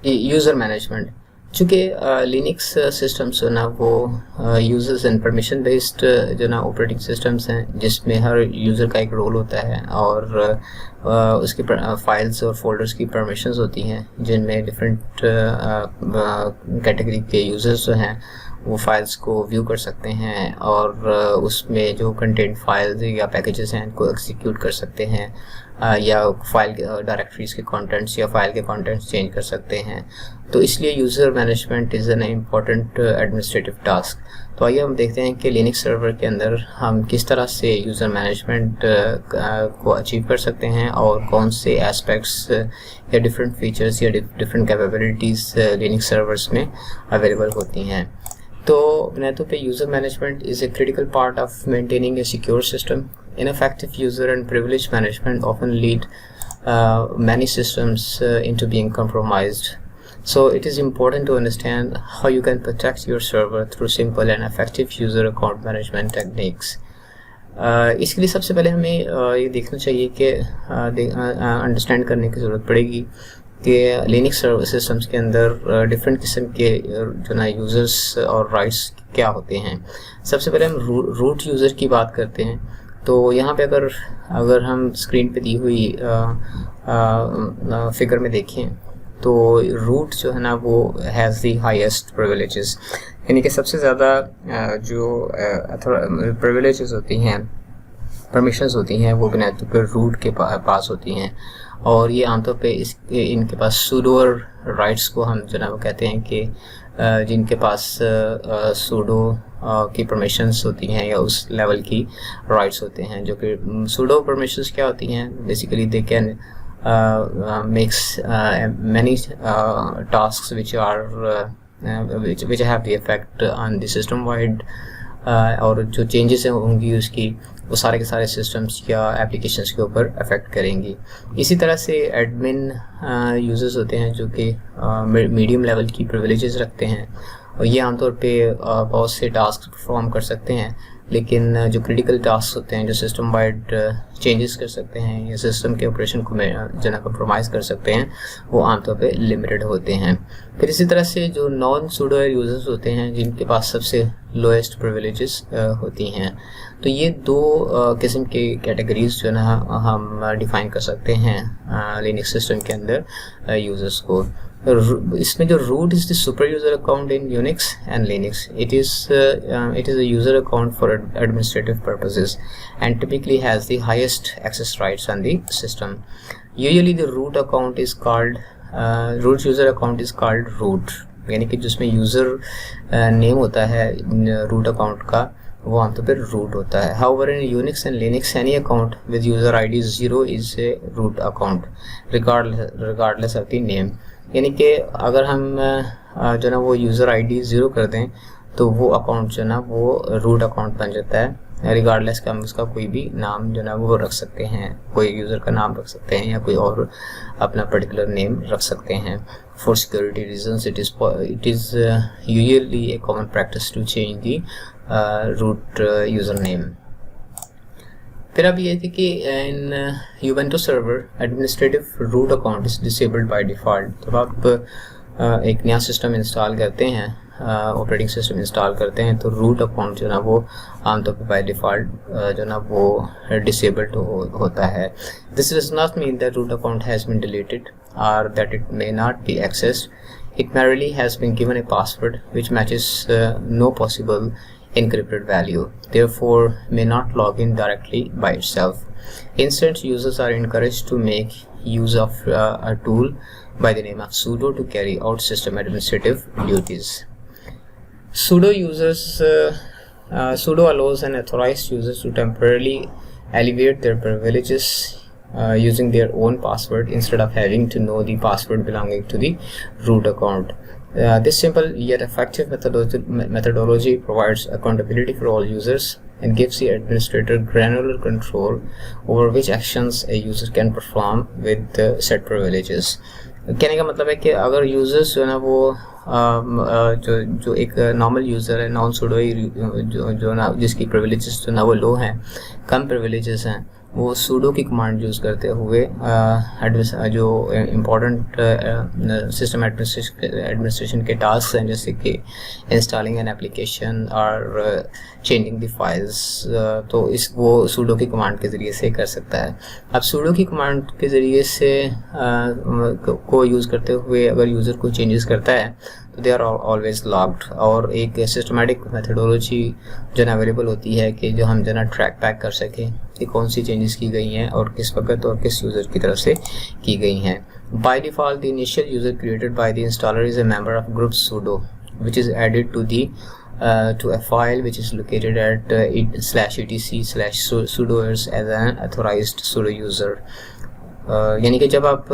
User management, चूँकि Linux systems जो ना वो यूजर्स एंड परमिशन बेस्ड जो ना ऑपरेटिंग सिस्टम्स हैं, जिसमें हर यूज़र का एक रोल होता है और उसकी फाइल्स और फोल्डर्स की परमिशंस होती हैं, जिनमें डिफरेंट कैटेगरी के यूज़र्स जो हैं वो फाइल्स को व्यू कर सकते हैं और उसमें जो कंटेंट फाइल्स या पैकेजेस हैं उनको एग्जीक्यूट कर सकते हैं, या फाइल डायरेक्टरीज के कंटेंट्स या फाइल के कंटेंट्स चेंज कर सकते हैं। तो इसलिए user management is an important administrative task. तो आइए हम देखते हैं कि लिनक्स सर्वर के अंदर हम किस तरह से यूज़र मैनेजमेंट को अचीव कर सकते हैं और कौन से एस्पेक्ट्स या डिफरेंट फीचर्स या डिफरेंट कैपेबिलिटीज़ लिनक्स सर्वर्स में अवेलेबल होती हैं। तो बुनियादों पे user management is a critical part of maintaining A secure system. Ineffective user and privilege management often lead many systems into being compromised. So it is important to understand how you can protect your server through simple and effective user account management techniques. इसके लिए सबसे पहले हमें ये देखना चाहिए कि understand करने की ज़रूरत पड़ेगी कि लिनक्स सर्वर सिस्टम्स के अंदर डिफरेंट किस्म के जो ना यूज़र्स और राइट्स क्या होते हैं। सबसे पहले हम रूट यूज़र की बात करते हैं। तो यहाँ पे अगर हम स्क्रीन पे दी हुई फिगर में देखें तो रूट जो है ना वो हैज़ दी हाईएस्ट प्रिविलेजेस, यानी कि सबसे ज़्यादा जो प्रिविलेजेस होती हैं, परमिशंस होती हैं, वो बुनियादी पर रूट के पास होती हैं। और ये आमतौर पे इनके पास सूडो राइट्स को हम जो ना वो कहते हैं कि जिनके पास सूडो की परमिशंस होती हैं या उस लेवल की राइट्स होते हैं। जो कि सूडो परमिशंस क्या होती हैं, basically they can makes many tasks which have the effect on the system wide, और जो चेंजेस होंगी उसकी वो सारे के सारे सिस्टम्स या एप्लीकेशंस के ऊपर अफेक्ट करेंगी। इसी तरह से एडमिन यूजर्स होते हैं जो कि मीडियम लेवल की प्रिविलेजेस रखते हैं और ये आमतौर पे बहुत से टास्क परफॉर्म कर सकते हैं, लेकिन जो क्रिटिकल टास्क होते हैं जो सिस्टम वाइड चेंजेस कर सकते हैं या सिस्टम के ऑपरेशन को जना कंप्रोमाइज़ कर सकते हैं, वो आमतौर पे लिमिटेड होते हैं। फिर इसी तरह से जो नॉन सूडो यूजर्स होते हैं जिनके पास सबसे लोएस्ट प्रिविलेजेस होती हैं। तो ये दो किस्म के कैटेगरीज जो ना हम डिफाइन कर सकते हैं लिनक्स सिस्टम के अंदर यूजर्स को। इसमें जो root is the super user account in Unix and Linux. It is a user account for administrative purposes and typically has the highest access rights on the system. Usually the root user account is called root, यानी कि जिसमें user name होता है root account का वो आमतौर पर root होता है। However, in Unix and Linux, any account with user ID 0 is a root account regardless of the name. यानी कि अगर हम जो ना वो यूज़र आईडी 0 कर दें तो वो अकाउंट जो ना वो रूट अकाउंट बन जाता है, रिगार्डलेस का हम उसका कोई भी नाम जो ना वो रख सकते हैं, कोई यूज़र का नाम रख सकते हैं या कोई और अपना पर्टिकुलर नेम रख सकते हैं। For security reasons it is usually a common practice to change the root user name. फिर अब ये थी कि in Ubuntu server administrative root account is disabled by default. जब आप एक नया सिस्टम इंस्टॉल करते हैं, ऑपरेटिंग सिस्टम इंस्टॉल करते हैं, तो रूट अकाउंट जो ना वो आमतौर पर बाय डिफ़ॉल्ट जो ना वो डिसेबल्ड होता है। This does not mean that root account has been deleted और that it may not be accessed. It merely has been given a password which matches no possible encrypted value, therefore may not log in directly by itself. Instead, users are encouraged to make use of a tool by the name of sudo to carry out system administrative duties. Sudo allows an authorized user to temporarily alleviate their privileges using their own password instead of having to know the password belonging to the root account. This simple yet effective methodology provides accountability for all users and gives the administrator granular control over which actions a user can perform with set privileges. कहने का मतलब है कि अगर users जो ना वो जो एक नॉर्मल यूज़र है, नॉन सूडो जो ना जिसकी प्रिविलेजेस जो ना वो लो हैं, कम प्रिविलेजेस हैं, वो सूडो की कमांड यूज़ करते हुए जो इम्पोर्टेंट सिस्टम एडमिनिस्ट्रेशन के टास्क हैं, जैसे कि इंस्टॉलिंग एन एप्लीकेशन और चेंजिंग द फाइल्स, तो वो सूडो की कमांड के ज़रिए से कर सकता है। अब सूडो की कमांड के ज़रिए से को यूज़ करते हुए अगर यूज़र को चेंजेस करता है तो दे आर ऑलवेज लॉग्ड, और एक सिस्टमेटिक मेथडोलॉजी जो ना अवेलेबल होती है कि जो हम जो ना ट्रैक बैक कर सकें कि कौन सी चेंजेस की गई हैं और किस वक्त और किस यूज़र की तरफ से की गई हैं। By default the initial user created by the installer is a member of group pseudo which is added to a file which is located at /etc/sudoers as an authorized sudo user। यानी कि जब आप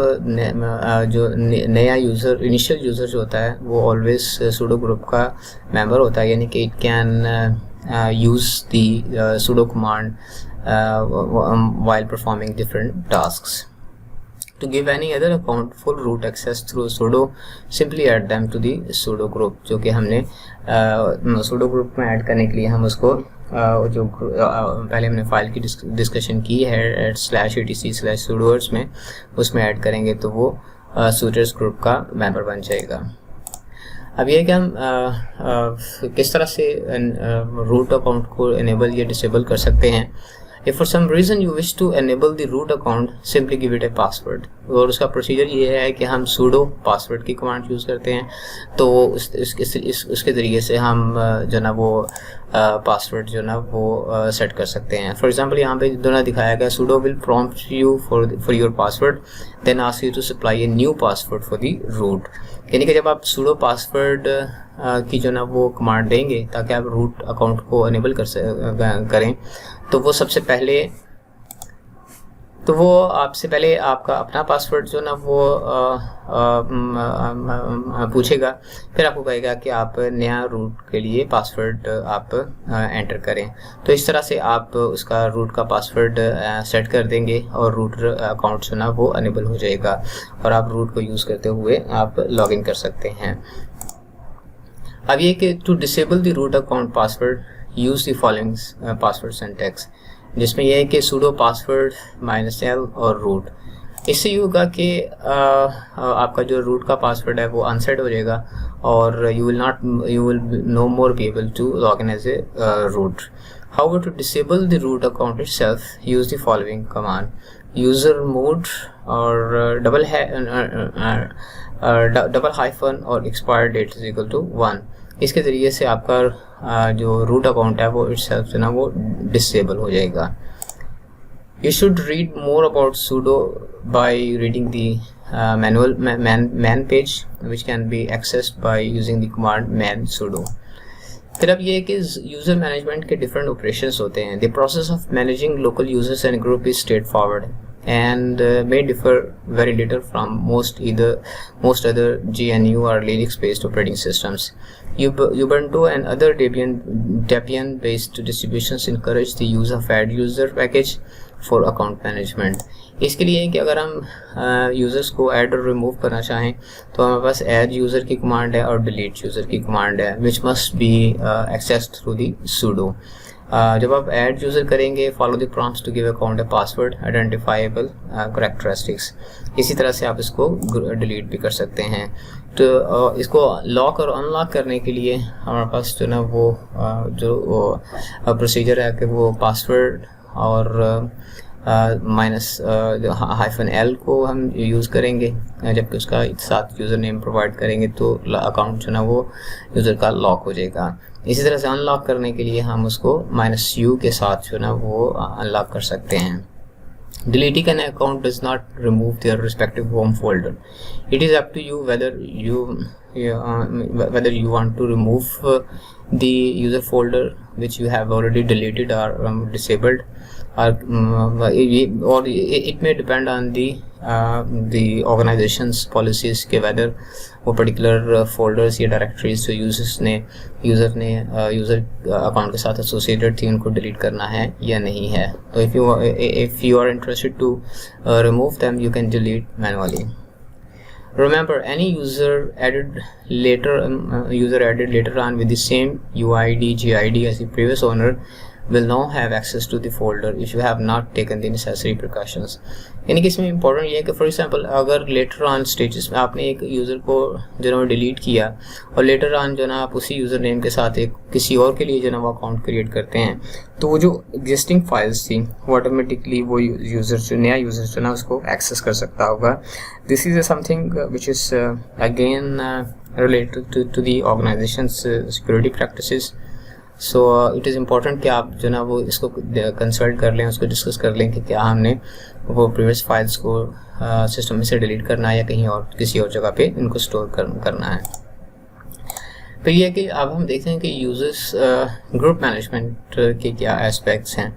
जो नया user initial user जो होता है वो ऑलवेज सूडो ग्रुप का मेंबर होता है, यानी कि it can use the sudo command while performing different tasks। To give any other account full root access through sudo, simply add them to the sudo group, जो कि हमने sudo group में add करने के लिए हम उसको जो पहले हमने फाइल की डिस्कशन की है /etc/sudoers में, उसमें ऐड करेंगे तो वो sudoers ग्रुप का मेंबर बन जाएगा। अब ये कि हम किस तरह से रूट अकाउंट को इनेबल या डिसेबल कर सकते हैं। If for some reason you wish to enable the root account, simply give it a password। और उसका प्रोसीजर ये है कि हम sudo पासवर्ड की कमांड यूज़ करते हैं, तो उसके ज़रिए से हम जो ना वो पासवर्ड जो ना वो सेट कर सकते हैं। फॉर एग्जांपल यहाँ पे दोनों दिखाया गया sudo will prompt you for your password, then ask you to supply a new password for the root। यानी कि जब आप sudo पासवर्ड की जो ना वो कमांड देंगे ताकि आप रूट अकाउंट को इनेबल करें, तो वो सबसे पहले तो वो आपसे पहले आपका अपना पासवर्ड जो ना वो पूछेगा, फिर आपको कहेगा कि आप नया रूट के लिए पासवर्ड आप एंटर करें। तो इस तरह से आप उसका रूट का पासवर्ड सेट कर देंगे और रूट अकाउंट जो ना वो अनेबल हो जाएगा और आप रूट को यूज़ करते हुए आप लॉगिन कर सकते हैं। अब ये कि to disable the root account password use the following password syntax, जिसमें यह है कि sudo पासवर्ड -l और रूट। इससे ये होगा कि आपका जो रूट का पासवर्ड है वो अनसेट हो जाएगा और you will no more be able to log in as a root. However, to disable the root account itself, use the following command: user mode or double hyphen और expired date is equal to 1। इसके ज़रिए से आपका जो root account है वो itself जो ना वो डिसेबल हो जाएगा। You should read more about sudo by reading the manual man page, which can be accessed by using the command man sudo। फिर अब ये है कि यूज़र मैनेजमेंट के डिफरेंट ऑपरेशंस होते हैं। The process of managing local users and group is straight forward and may differ very little from most other GNU or Linux based operating systems। Ubuntu and other Debian based distributions encourage the use of add user package for account management। इसके लिए कि अगर हम users को add और remove करना चाहें तो हमारे पास ऐड यूज़र की कमांड है और डिलीट यूज़र की कमांड है, which must be accessed through the sudo। जब आप ऐड यूज़र करेंगे, follow the prompts to give account a password identifiable characteristics. इसी तरह से आप इसको डिलीट भी कर सकते हैं। तो इसको लॉक और अनलॉक करने के लिए हमारे पास जो ना वो जो प्रोसीजर है कि वो पासवर्ड और -l को हम यूज़ करेंगे, जबकि उसका साथ यूज़र नेम प्रोवाइड करेंगे तो अकाउंट जो ना वो यूज़र का लॉक हो जाएगा। इसी तरह से अनलॉक करने के लिए हम उसको -u के साथ जो ना वो अनलॉक कर सकते हैं। Deleting an account does not remove their respective home folder. It is up to you whether you want to remove the user folder which you have already deleted or disabled, or it may depend on the organization's policies के whether वो particular folders या directories जो user account के साथ associated थी उनको delete करना है या नहीं है। तो if you are interested to remove them, you can delete manually। Remember, any user added later on with the same UID GID as the previous owner will now have access to the folder if you have not taken the necessary precautions. यानी कि इसमें important ये है कि for example अगर later on stages में आपने एक यूज़र को जो ना डिलीट किया और लेटर ऑन जो ना आप उसी यूज़र नेम के साथ एक किसी और के लिए जो ना वो अकाउंट क्रिएट करते हैं, तो वो जो एग्जिस्टिंग फाइल्स थी वो ऑटोमेटिकली वो यूज़र जो नया यूज़र जो ना उसको एक्सेस कर सकता होगा. This is something which is again related to the organization's security practices. So it is important कि आप जो ना वो इसको कंसल्ट कर लें, उसको डिस्कस कर लें कि क्या हमने वो प्रीवियस फाइल्स को सिस्टम में से डिलीट करना है या कहीं और किसी और जगह पे इनको स्टोर करना है. फिर ये कि अब हम देखते हैं कि यूजर्स ग्रुप मैनेजमेंट के क्या एस्पेक्ट्स हैं.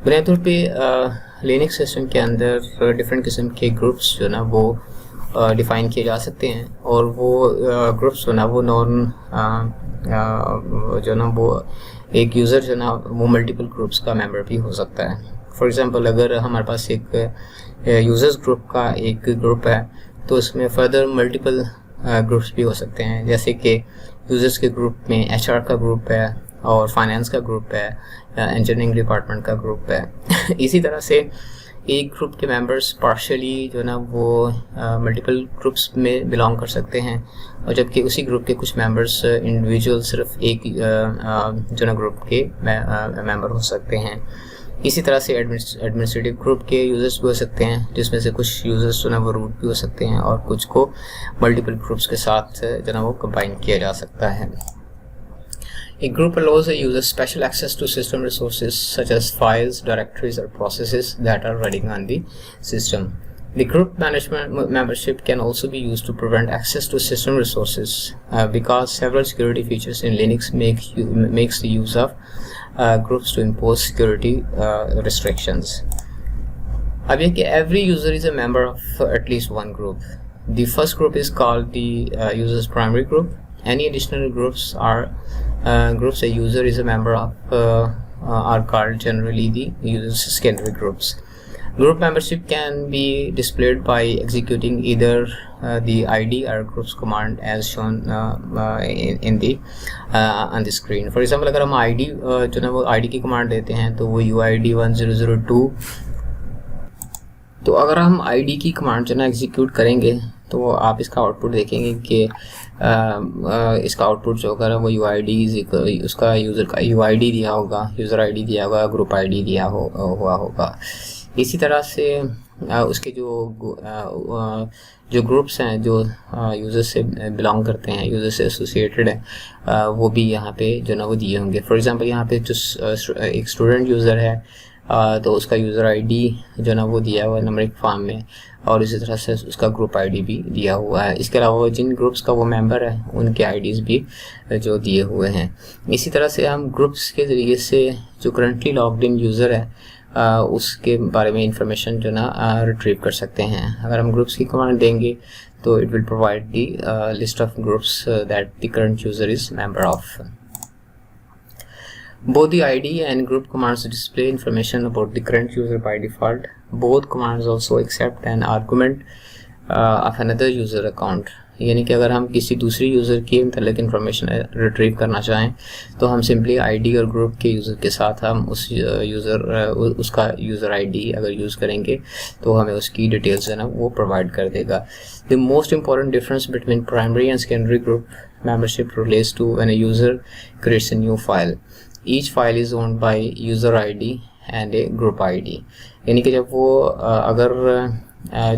बुनियादी तौर पे लिनक्स सिस्टम के अंदर डिफरेंट किस्म के ग्रुप्स जो ना वो डिफ़ाइन किए जा सकते हैं और वो ग्रुप्स जो ना वो जो ना वो एक यूज़र जो ना वो मल्टीपल ग्रुप्स का मेंबर भी हो सकता है. फॉर एग्जांपल अगर हमारे पास एक यूज़र्स ग्रुप का एक ग्रुप है तो उसमें फर्दर मल्टीपल ग्रुप्स भी हो सकते हैं, जैसे कि यूज़र्स के ग्रुप में एचआर का ग्रुप है और फाइनेंस का ग्रुप है, इंजीनियरिंग डिपार्टमेंट का ग्रुप है. इसी तरह से एक ग्रुप के मेंबर्स पार्शियली जो ना वो मल्टीपल ग्रुप्स में बिलोंग कर सकते हैं और जबकि उसी ग्रुप के कुछ मेंबर्स इंडिविजुअल सिर्फ एक जो ना ग्रुप के मेंबर हो सकते हैं. इसी तरह से एडमिनिस्ट्रेटिव ग्रुप के यूज़र्स भी हो सकते हैं, जिसमें से कुछ यूज़र्स जो ना वो रूट भी हो सकते हैं और कुछ को मल्टीपल ग्रुप्स के साथ जो ना वो कंबाइन किया जा सकता है. A group allows a user special access to system resources such as files, directories, or processes that are running on the system. The group membership can also be used to prevent access to system resources because several security features in Linux makes the use of groups to impose security restrictions. अब ये कि every user is a member of at least one group. The first group is called the user's primary group. Any additional groups a user is a member of are called generally the user's secondary groups. Group membership can be displayed by executing either the ID or groups command as shown in the on the screen. For example, अगर हम ID जो ना वो ID की command देते हैं तो वो UID 1002. तो अगर हम ID की कमांड जो ना एग्जीक्यूट करेंगे तो आप इसका आउटपुट देखेंगे कि इसका आउटपुट जो होगा वो UID उसका यूज़र का UID दिया होगा, यूज़र ID दिया होगा, ग्रुप ID दिया हुआ होगा. इसी तरह से उसके जो ग्रुप्स हैं जो यूज़र से बिलोंग करते हैं, यूज़र से एसोसिएटेड है, वो भी यहाँ पे जो ना वो दिए होंगे. फॉर एग्जांपल यहाँ पे जो एक स्टूडेंट यूज़र है तो उसका यूज़र आईडी जो ना वो दिया हुआ है नंबरिक फॉर्म में और इसी तरह से उसका ग्रुप आईडी भी दिया हुआ है. इसके अलावा जिन ग्रुप्स का वो मेंबर है उनके आईडीज़ भी जो दिए हुए हैं. इसी तरह से हम ग्रुप्स के ज़रिए से जो करंटली लॉग्ड इन यूज़र है उसके बारे में इंफॉर्मेशन जो ना रिट्रीव कर सकते हैं. अगर हम ग्रुप्स की कमांड देंगे तो it will provide the list of groups that the current user is member of. Both the ID and group commands display information about the current user by default. Both commands also accept an argument of another user account. यानी कि अगर हम किसी दूसरी user की मतलब information retrieve करना चाहें तो हम सिंपली आईडी और ग्रुप के यूज़र के साथ हम उसका यूज़र आईडी अगर यूज़ करेंगे तो हमें उसकी डिटेल्स है ना वो प्रोवाइड कर देगा. The most important difference between primary and secondary group membership relates to when a user creates a new file. Each file is owned by user ID and a group ID. यानी कि जब वो अगर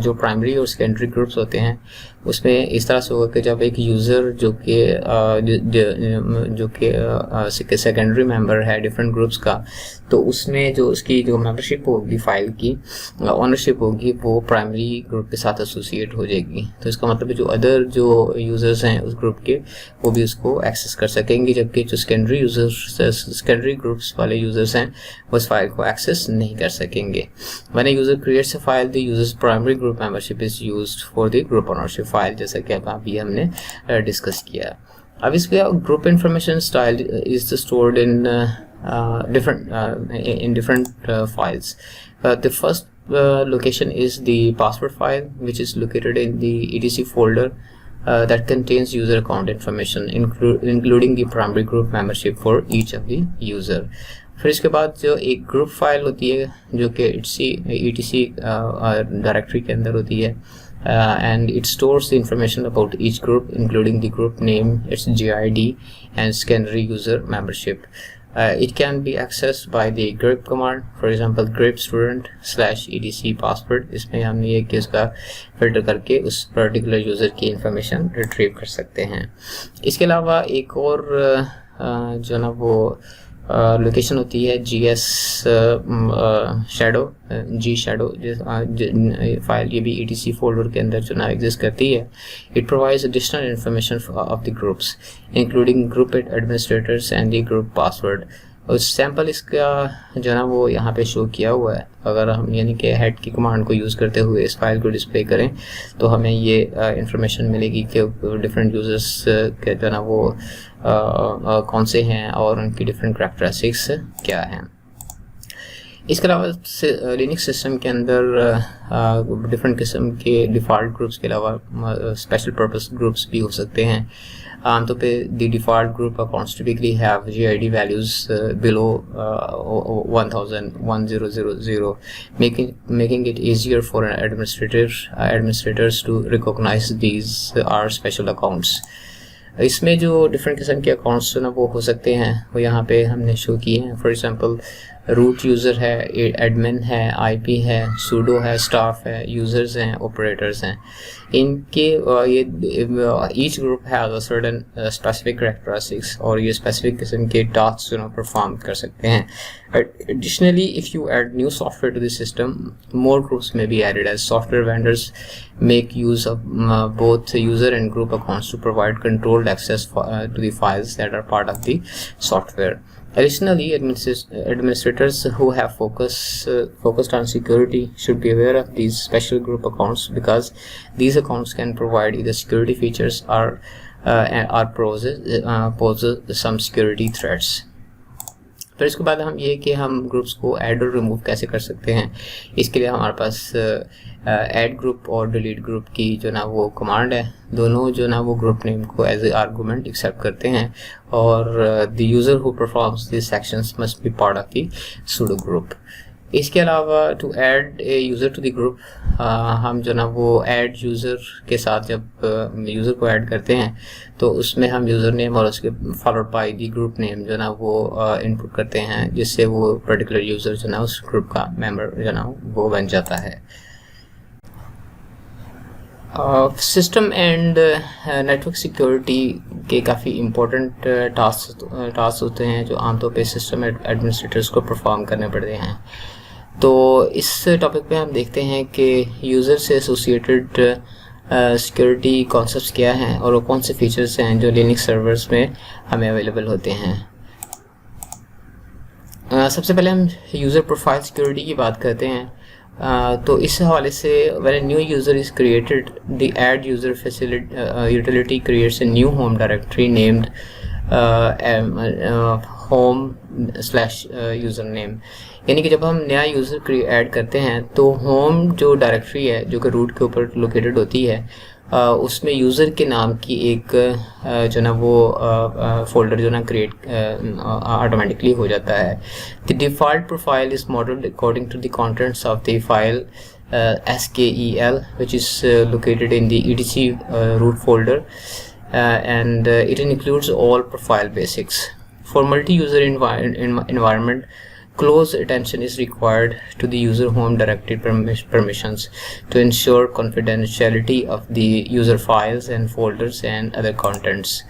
जो primary और secondary groups होते हैं उसमें इस तरह से होगा कि जब एक यूज़र जो कि सेकेंडरी मेंबर है डिफरेंट ग्रुप्स का तो उसमें जो उसकी जो मेंबरशिप होगी फाइल की ओनरशिप होगी वो प्राइमरी ग्रुप के साथ एसोसिएट हो जाएगी. तो इसका मतलब है जो अदर जो यूज़र्स हैं उस ग्रुप के वो भी उसको एक्सेस कर सकेंगे, जबकि जो सेकेंडरी ग्रुप्स वाले यूज़र्स हैं उस फाइल को एक्सेस नहीं कर सकेंगे. When a user creates a file, the user's primary group membership is used for the group ownership file, जैसा कि अभी हमने डिस्कस किया. अब इसके group information style is stored in different files. The first location is the password file, which is located in the etc folder that contains user account information including the primary group membership for each of the user. फिर इसके बाद जो एक group file होती है जो कि etc directory के अंदर होती है, and it stores the information about each group including the group name, its GID and secondary user membership. It can be accessed by the grep command, for example grep student/etc password. इसमें हम ये कि उसका filter करके उस particular user की information retrieve कर सकते हैं। इसके अलावा एक और जो ना वो लोकेशन होती है GS shadow, G shadow file, ये भी etc फोल्डर के अंदर जो ना एग्जिस्ट करती है। It provides additional information of the groups including group administrators and the group password. और सैम्पल इसका जो ना वो यहाँ पे शो किया हुआ है। अगर हम यानी कि हेड की कमांड को यूज़ करते हुए इस फाइल को डिस्प्ले करें तो हमें ये इंफॉर्मेशन मिलेगी कि डिफरेंट यूजर्स के जो ना वो कौन से हैं और उनकी डिफरेंट करैक्टरिस्टिक्स क्या हैं। इसके अलावा लिनक्स सिस्टम के अंदर डिफरेंट किस्म के डिफ़ॉल्ट ग्रुप्स के अलावा स्पेशल पर्पस ग्रुप्स भी हो सकते हैं। आमतौर पे the default group accounts typically have GID values below 1000 making it easier for administrators to recognize these are special accounts. इसमें जो डिफरेंट किस्म के अकाउंट्स ना वो हो सकते हैं वो यहाँ पे हमने शो किए हैं। फॉर एग्जांपल रूट यूज़र है, एडमिन है, IP है, सूडो है, स्टाफ है, यूज़र्स हैं, ऑपरेटर्स हैं। इनके ये each group has a certain specific characteristics और ये स्पेसिफिक किस्म के टास्क जो ना परफॉर्म कर सकते हैं। Additionally, if you add new software to the system, more groups may be added as software vendors make use of both user and group accounts to provide controlled access to the files that are part of the software. Additionally, administrators who have focused on security should be aware of these special group accounts because these accounts can provide either security features or pose some security threats. फिर इसके बाद हम ये कि हम groups को add और remove कैसे कर सकते हैं। इसके लिए हमारे पास ऐड ग्रुप और डिलीट ग्रुप की जो ना वो कमांड है। दोनों जो ना वो ग्रुप नेम को एज ए आर्गूमेंट एक्सेप्ट करते हैं और the user who performs this sections must be part of the sudo group. इसके अलावा to add a user to the group, हम जो ना वो ऐड यूज़र के साथ जब यूज़र को ऐड करते हैं तो उसमें हम यूज़र नेम और उसके followed by the group name जो ना वो इनपुट करते हैं, जिससे वो पर्टिकुलर यूज़र जो ना उस ग्रुप का मेंबर जो ना वो बन जाता है। सिस्टम एंड नेटवर्क सिक्योरिटी के काफ़ी इम्पोर्टेंट टास्क होते हैं जो आमतौर पे सिस्टम एडमिनिस्ट्रेटर्स को परफॉर्म करने पड़ते हैं। तो इस टॉपिक पे हम देखते हैं कि यूज़र से एसोसिएटेड सिक्योरिटी कॉन्सेप्ट्स क्या हैं और वो कौन से फीचर्स हैं जो लिनक्स सर्वर्स में हमें अवेलेबल होते हैं। सबसे पहले हम यूज़र प्रोफाइल सिक्योरिटी की बात करते हैं। तो इस हवाले से when a new user is created, the add user utility creates a new home directory named home/username। यानी कि जब हम नया यूज़र ऐड करते हैं तो होम जो डायरेक्टरी है जो कि रूट के ऊपर लोकेटेड होती है उसमें यूज़र के नाम की एक जो ना वो फोल्डर जो ना क्रिएट ऑटोमेटिकली हो जाता है। The default profile is modelled according to the contents of the file SKEL which is located in the etc root folder and it includes all profile basics. For multi-user environment, close attention is required to the user home directory permissions to ensure confidentiality of the user files and folders and other contents.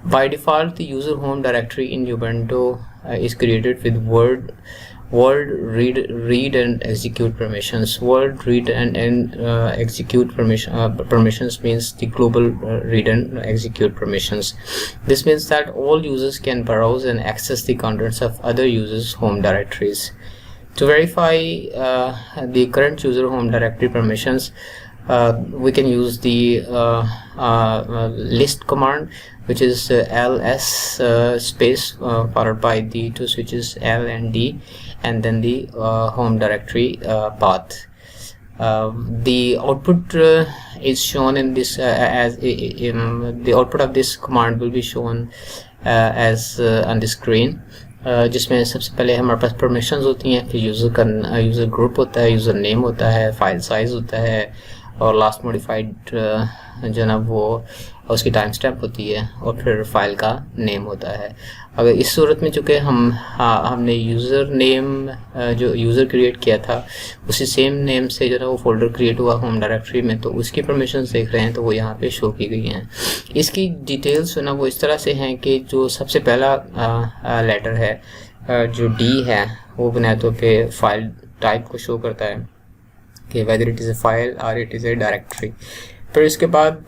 By default, the user home directory in Ubuntu is created with world read and execute permissions. World read and execute permissions means the global read and execute permissions. This means that all users can browse and access the contents of other users' home directories. To verify the current user home directory permissions, we can use the list command, which is ls space followed by the two switches L and D, and then the home directory path. The output is shown in this as the output of this command will be shown as on the screen. जिसमें सबसे पहले हमारे पास permissions होती हैं, फिर user group होता है, user name होता है, फाइल साइज़ होता है, और लास्ट मॉडिफाइड जो ना वो उसकी टाइम स्टैम्प होती है, और फिर फाइल का नेम होता है। अगर इस सूरत में चूँकि हमने यूज़र नेम जो यूज़र क्रिएट किया था उसी सेम नेम से जो ना वो फोल्डर क्रिएट हुआ होम डायरेक्टरी में, तो उसकी परमिशंस देख रहे हैं तो वो यहाँ पे शो की गई हैं। इसकी डिटेल्स जो ना वो इस तरह से हैं कि जो सबसे पहला लेटर है जो डी है वो बुनियादी तौर पे फाइल टाइप को शो करता है कि whether it is a file और इट इज़ ए डायरेक्टरी। फिर इसके बाद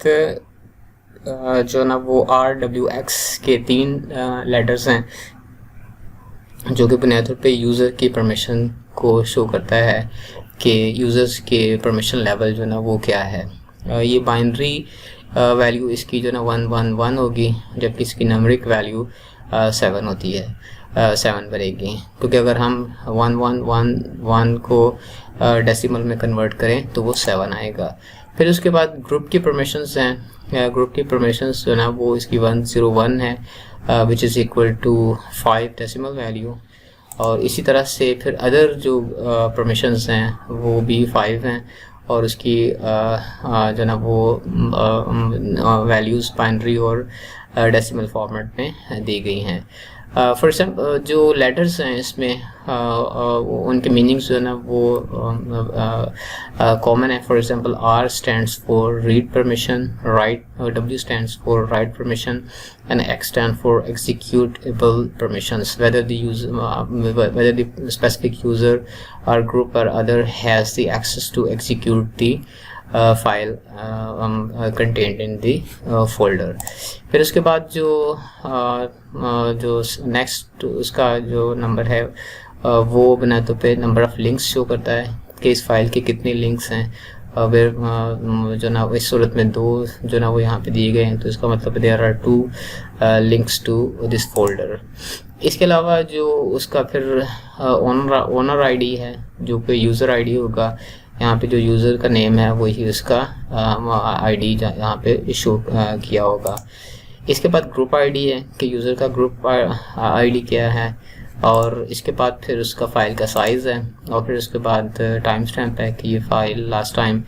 जो ना वो RWX के 3 लेटर्स हैं जो कि बुनियादी तौर पे यूज़र की परमिशन को शो करता है कि यूज़र्स के परमिशन लेवल जो ना वो क्या है। ये बाइनरी वैल्यू इसकी जो ना 111 होगी, जबकि इसकी नंबरिक वैल्यू 7 होती है, 7 बनेगी, क्योंकि अगर हम 1111 को डेसिमल में कन्वर्ट करें तो वो 7 आएगा। फिर उसके बाद ग्रुप की परमिशंस हैं। ग्रुप की परमिशंस जो ना वो इसकी 101 है which is equal to 5 decimal value, और इसी तरह से फिर अदर जो परमिशंस हैं वो भी 5 हैं, और उसकी जो ना वो वैल्यूज़ बाइनरी और डेसिमल फॉर्मेट में दी गई हैं। फॉर एग्जाम्पल जो लेटर्स हैं इसमें उनके मीनिंग्स जो है ना वो कॉमन है। For example R stands for read permission, right, W stands for write permission, and X stand for executable permissions, whether the specific user or group or other has the access to execute the file contained in the folder। फिर उसके बाद जो next उसका जो number है वो बना तो पे नंबर ऑफ लिंक्स शो करता है कि इस फाइल के कितने लिंक्स हैं। फिर जो ना इस सूरत में 2 जो ना वो यहाँ पे दिए गए हैं, तो इसका मतलब there are 2 links to this folder. इसके अलावा जो उसका फिर ओनर आईडी है जो कि यूज़र आईडी होगा, यहाँ पे जो यूज़र का नेम है वही उसका आईडी यहाँ पे शो किया होगा। इसके बाद ग्रुप आईडी है कि यूज़र का ग्रुप आईडी क्या है, और इसके बाद फिर उसका फ़ाइल का साइज़ है, और फिर उसके बाद टाइम स्टैम्प है कि ये फ़ाइल लास्ट टाइम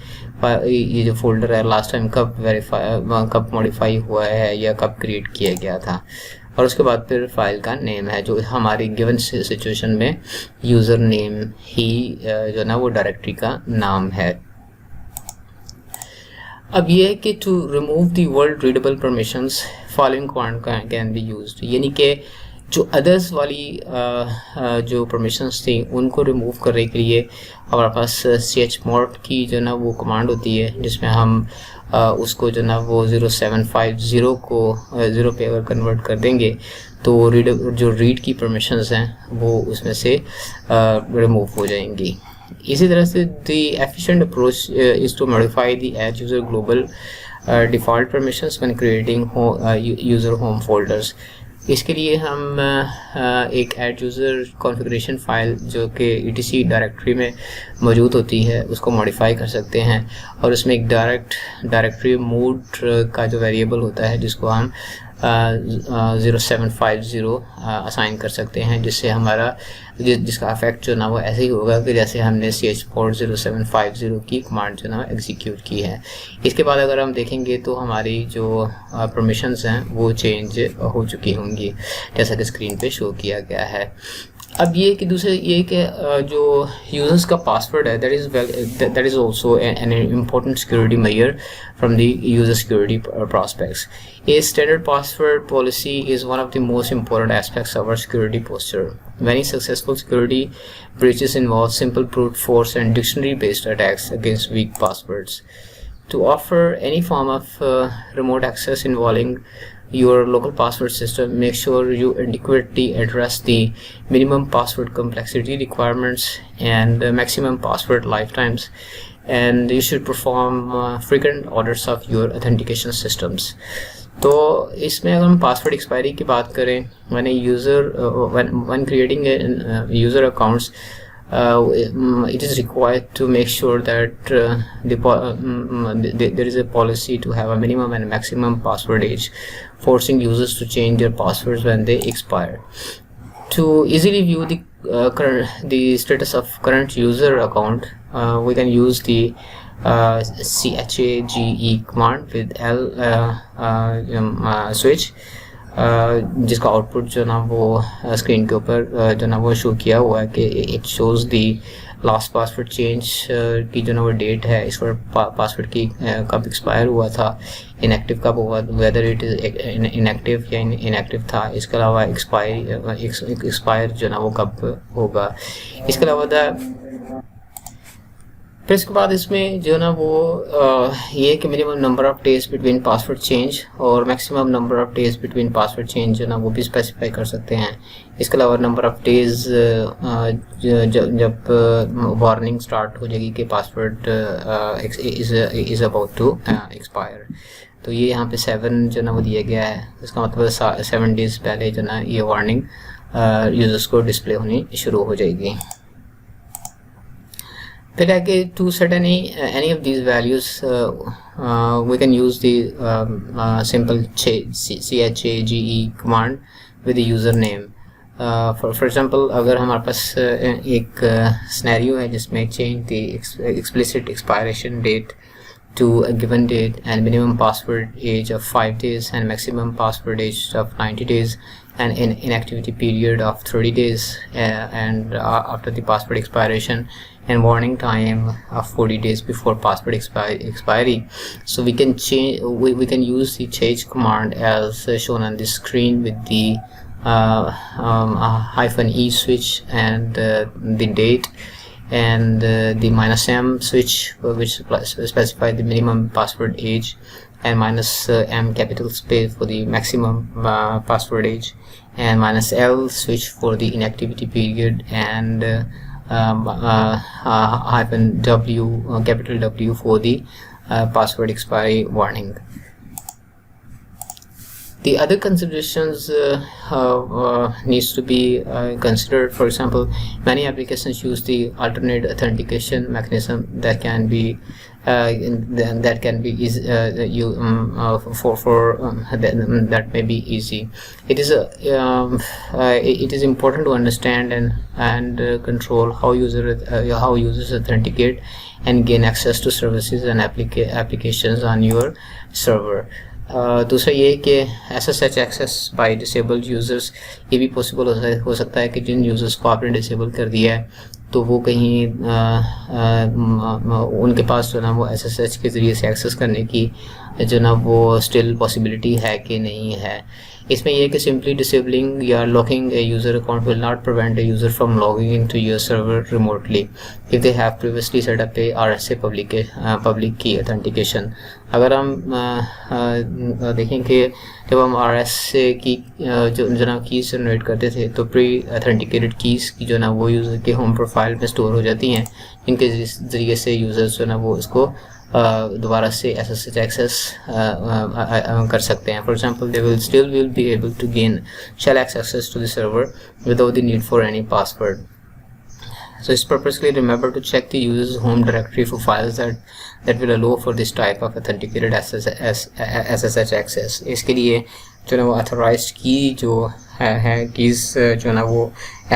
ये जो फोल्डर है लास्ट टाइम कब मॉडिफाई हुआ है या कब क्रिएट किया गया था, और उसके बाद फिर फाइल का नेम है जो हमारी गिवन सिचुएशन में यूज़र नेम ही जो ना वो डायरेक्टरी का नाम है। अब ये है कि to remove the world readable permissions following command can be used, यानी कि जो अदर्स वाली जो परमिशंस थी उनको रिमूव करने के लिए हमारे पास chmod की जो ना वो कमांड होती है, जिसमें हम उसको जो ना वो 0750 को 0 पे अगर कन्वर्ट कर देंगे तो जो रीड की परमिशंस हैं वो उसमें से रिमूव हो जाएंगी। इसी तरह से the efficient approach is to modify the age user global default permissions when creating user home folders. इसके लिए हम एक ऐड यूज़र कॉन्फ़िगरेशन फ़ाइल जो कि etc डायरेक्टरी में मौजूद होती है उसको मॉडिफाई कर सकते हैं, और उसमें एक डायरेक्टरी मोड का जो वेरिएबल होता है जिसको हम 0750 असाइन कर सकते हैं, जिससे हमारा जिसका इफेक्ट जो ना वो ऐसे ही होगा कि जैसे हमने chmod 0750 की कमांड जो ना एग्जीक्यूट की है। इसके बाद अगर हम देखेंगे तो हमारी जो परमिशंस हैं वो चेंज हो चुकी होंगी जैसा कि स्क्रीन पे शो किया गया है। अब ये कि दूसरे ये कि जो यूजर्स का पासवर्ड है that is also an important security measure from the user security prospects. A standard password policy is one of the most important aspects of our security posture. Many successful security breaches involve simple brute force and dictionary-based attacks against weak passwords. To offer any form of remote access involving your local password system, make sure you adequately address the minimum password complexity requirements and maximum password lifetimes, and you should perform frequent audits of your authentication systems. तो इसमें अगर हम password expiry की बात करें, when creating user accounts, it is required to make sure that there is a policy to have a minimum and maximum password age, forcing users to change their passwords when they expire. To easily view the status of current user account, we can use the chage command with switch, जिसका output जो ना वो screen के ऊपर जो ना वो show किया हुआ है कि it shows the last password change की जो ना वो डेट है, इस पर पासवर्ड की कब एक्सपायर हुआ था, इनएक्टिव कब हुआ, वेदर इट इज़ इनएक्टिव या इनएक्टिव था, इसके अलावा एक्सपायर जो ना वो कब होगा, इसके अलावा फिर इसके बाद इसमें जो ना वो ये कि minimum number of days between password change और maximum number of days between password change जो ना वो भी स्पेसिफाई कर सकते हैं। इसके अलावा नंबर ऑफ डेज जब वार्निंग स्टार्ट हो जाएगी कि password is about to expire, तो ये यहाँ पे 7 जो ना वो दिया गया है, इसका मतलब 7 डेज पहले जो ना ये वार्निंग यूजर्स को डिस्प्ले होनी शुरू हो जाएगी। फिर है कि to set any of these values we can use the simple chage command with the username. For example, अगर हमारे पास एक scenario है जिसमें change the explicit expiration date to a given date and minimum password age of 5 days and maximum password age of 90 days and in inactivity period of 30 days and after the password expiration and warning time of 40 days before password expiry. So we can change, we can use the change command as shown on the screen with the -e switch and the date and the -m switch which specify the minimum password age and -m capital space for the maximum password age and -l switch for the inactivity period and -w capital W for the password expiry warning. The other considerations needs to be considered. For example, many applications use the alternate authentication mechanism that can be that may be easy. It is important to understand and control how users authenticate and gain access to services and applications on your server. दूसरा ये कि SSH access by disabled users, ये भी possible हो सकता है कि जिन users को आपने डिसेबल कर दिया है तो वो कहीं उनके पास जो ना वो SSH के ज़रिए से एक्सेस करने की जो ना वो स्टिल पॉसिबिलिटी है कि नहीं है। इसमें यह कि सिंपली डिसेबलिंग या locking A user account will not prevent A user from logging into your server remotely if they have previously set up A RSA public key authentication. अगर हम देखें कि जब हम RSA की जो ना कीज़ जनरेट करते थे तो प्री ऑथेंटिकेटेड कीज़ की जो ना वो यूज़र के होम प्रोफाइल में स्टोर हो जाती हैं, जिनके ज़रिए से यूज़र्स जो ना वो इसको दोबारा से SSH एक्सेस कर सकते हैं। For example they will be able to gain shell access to the server without the need for any password. So it's purposely remember to check the user's home directory for files that will allow for this type of authenticated SSH access. इसके लिए जो ना वो authorized की जो है keys जो ना वो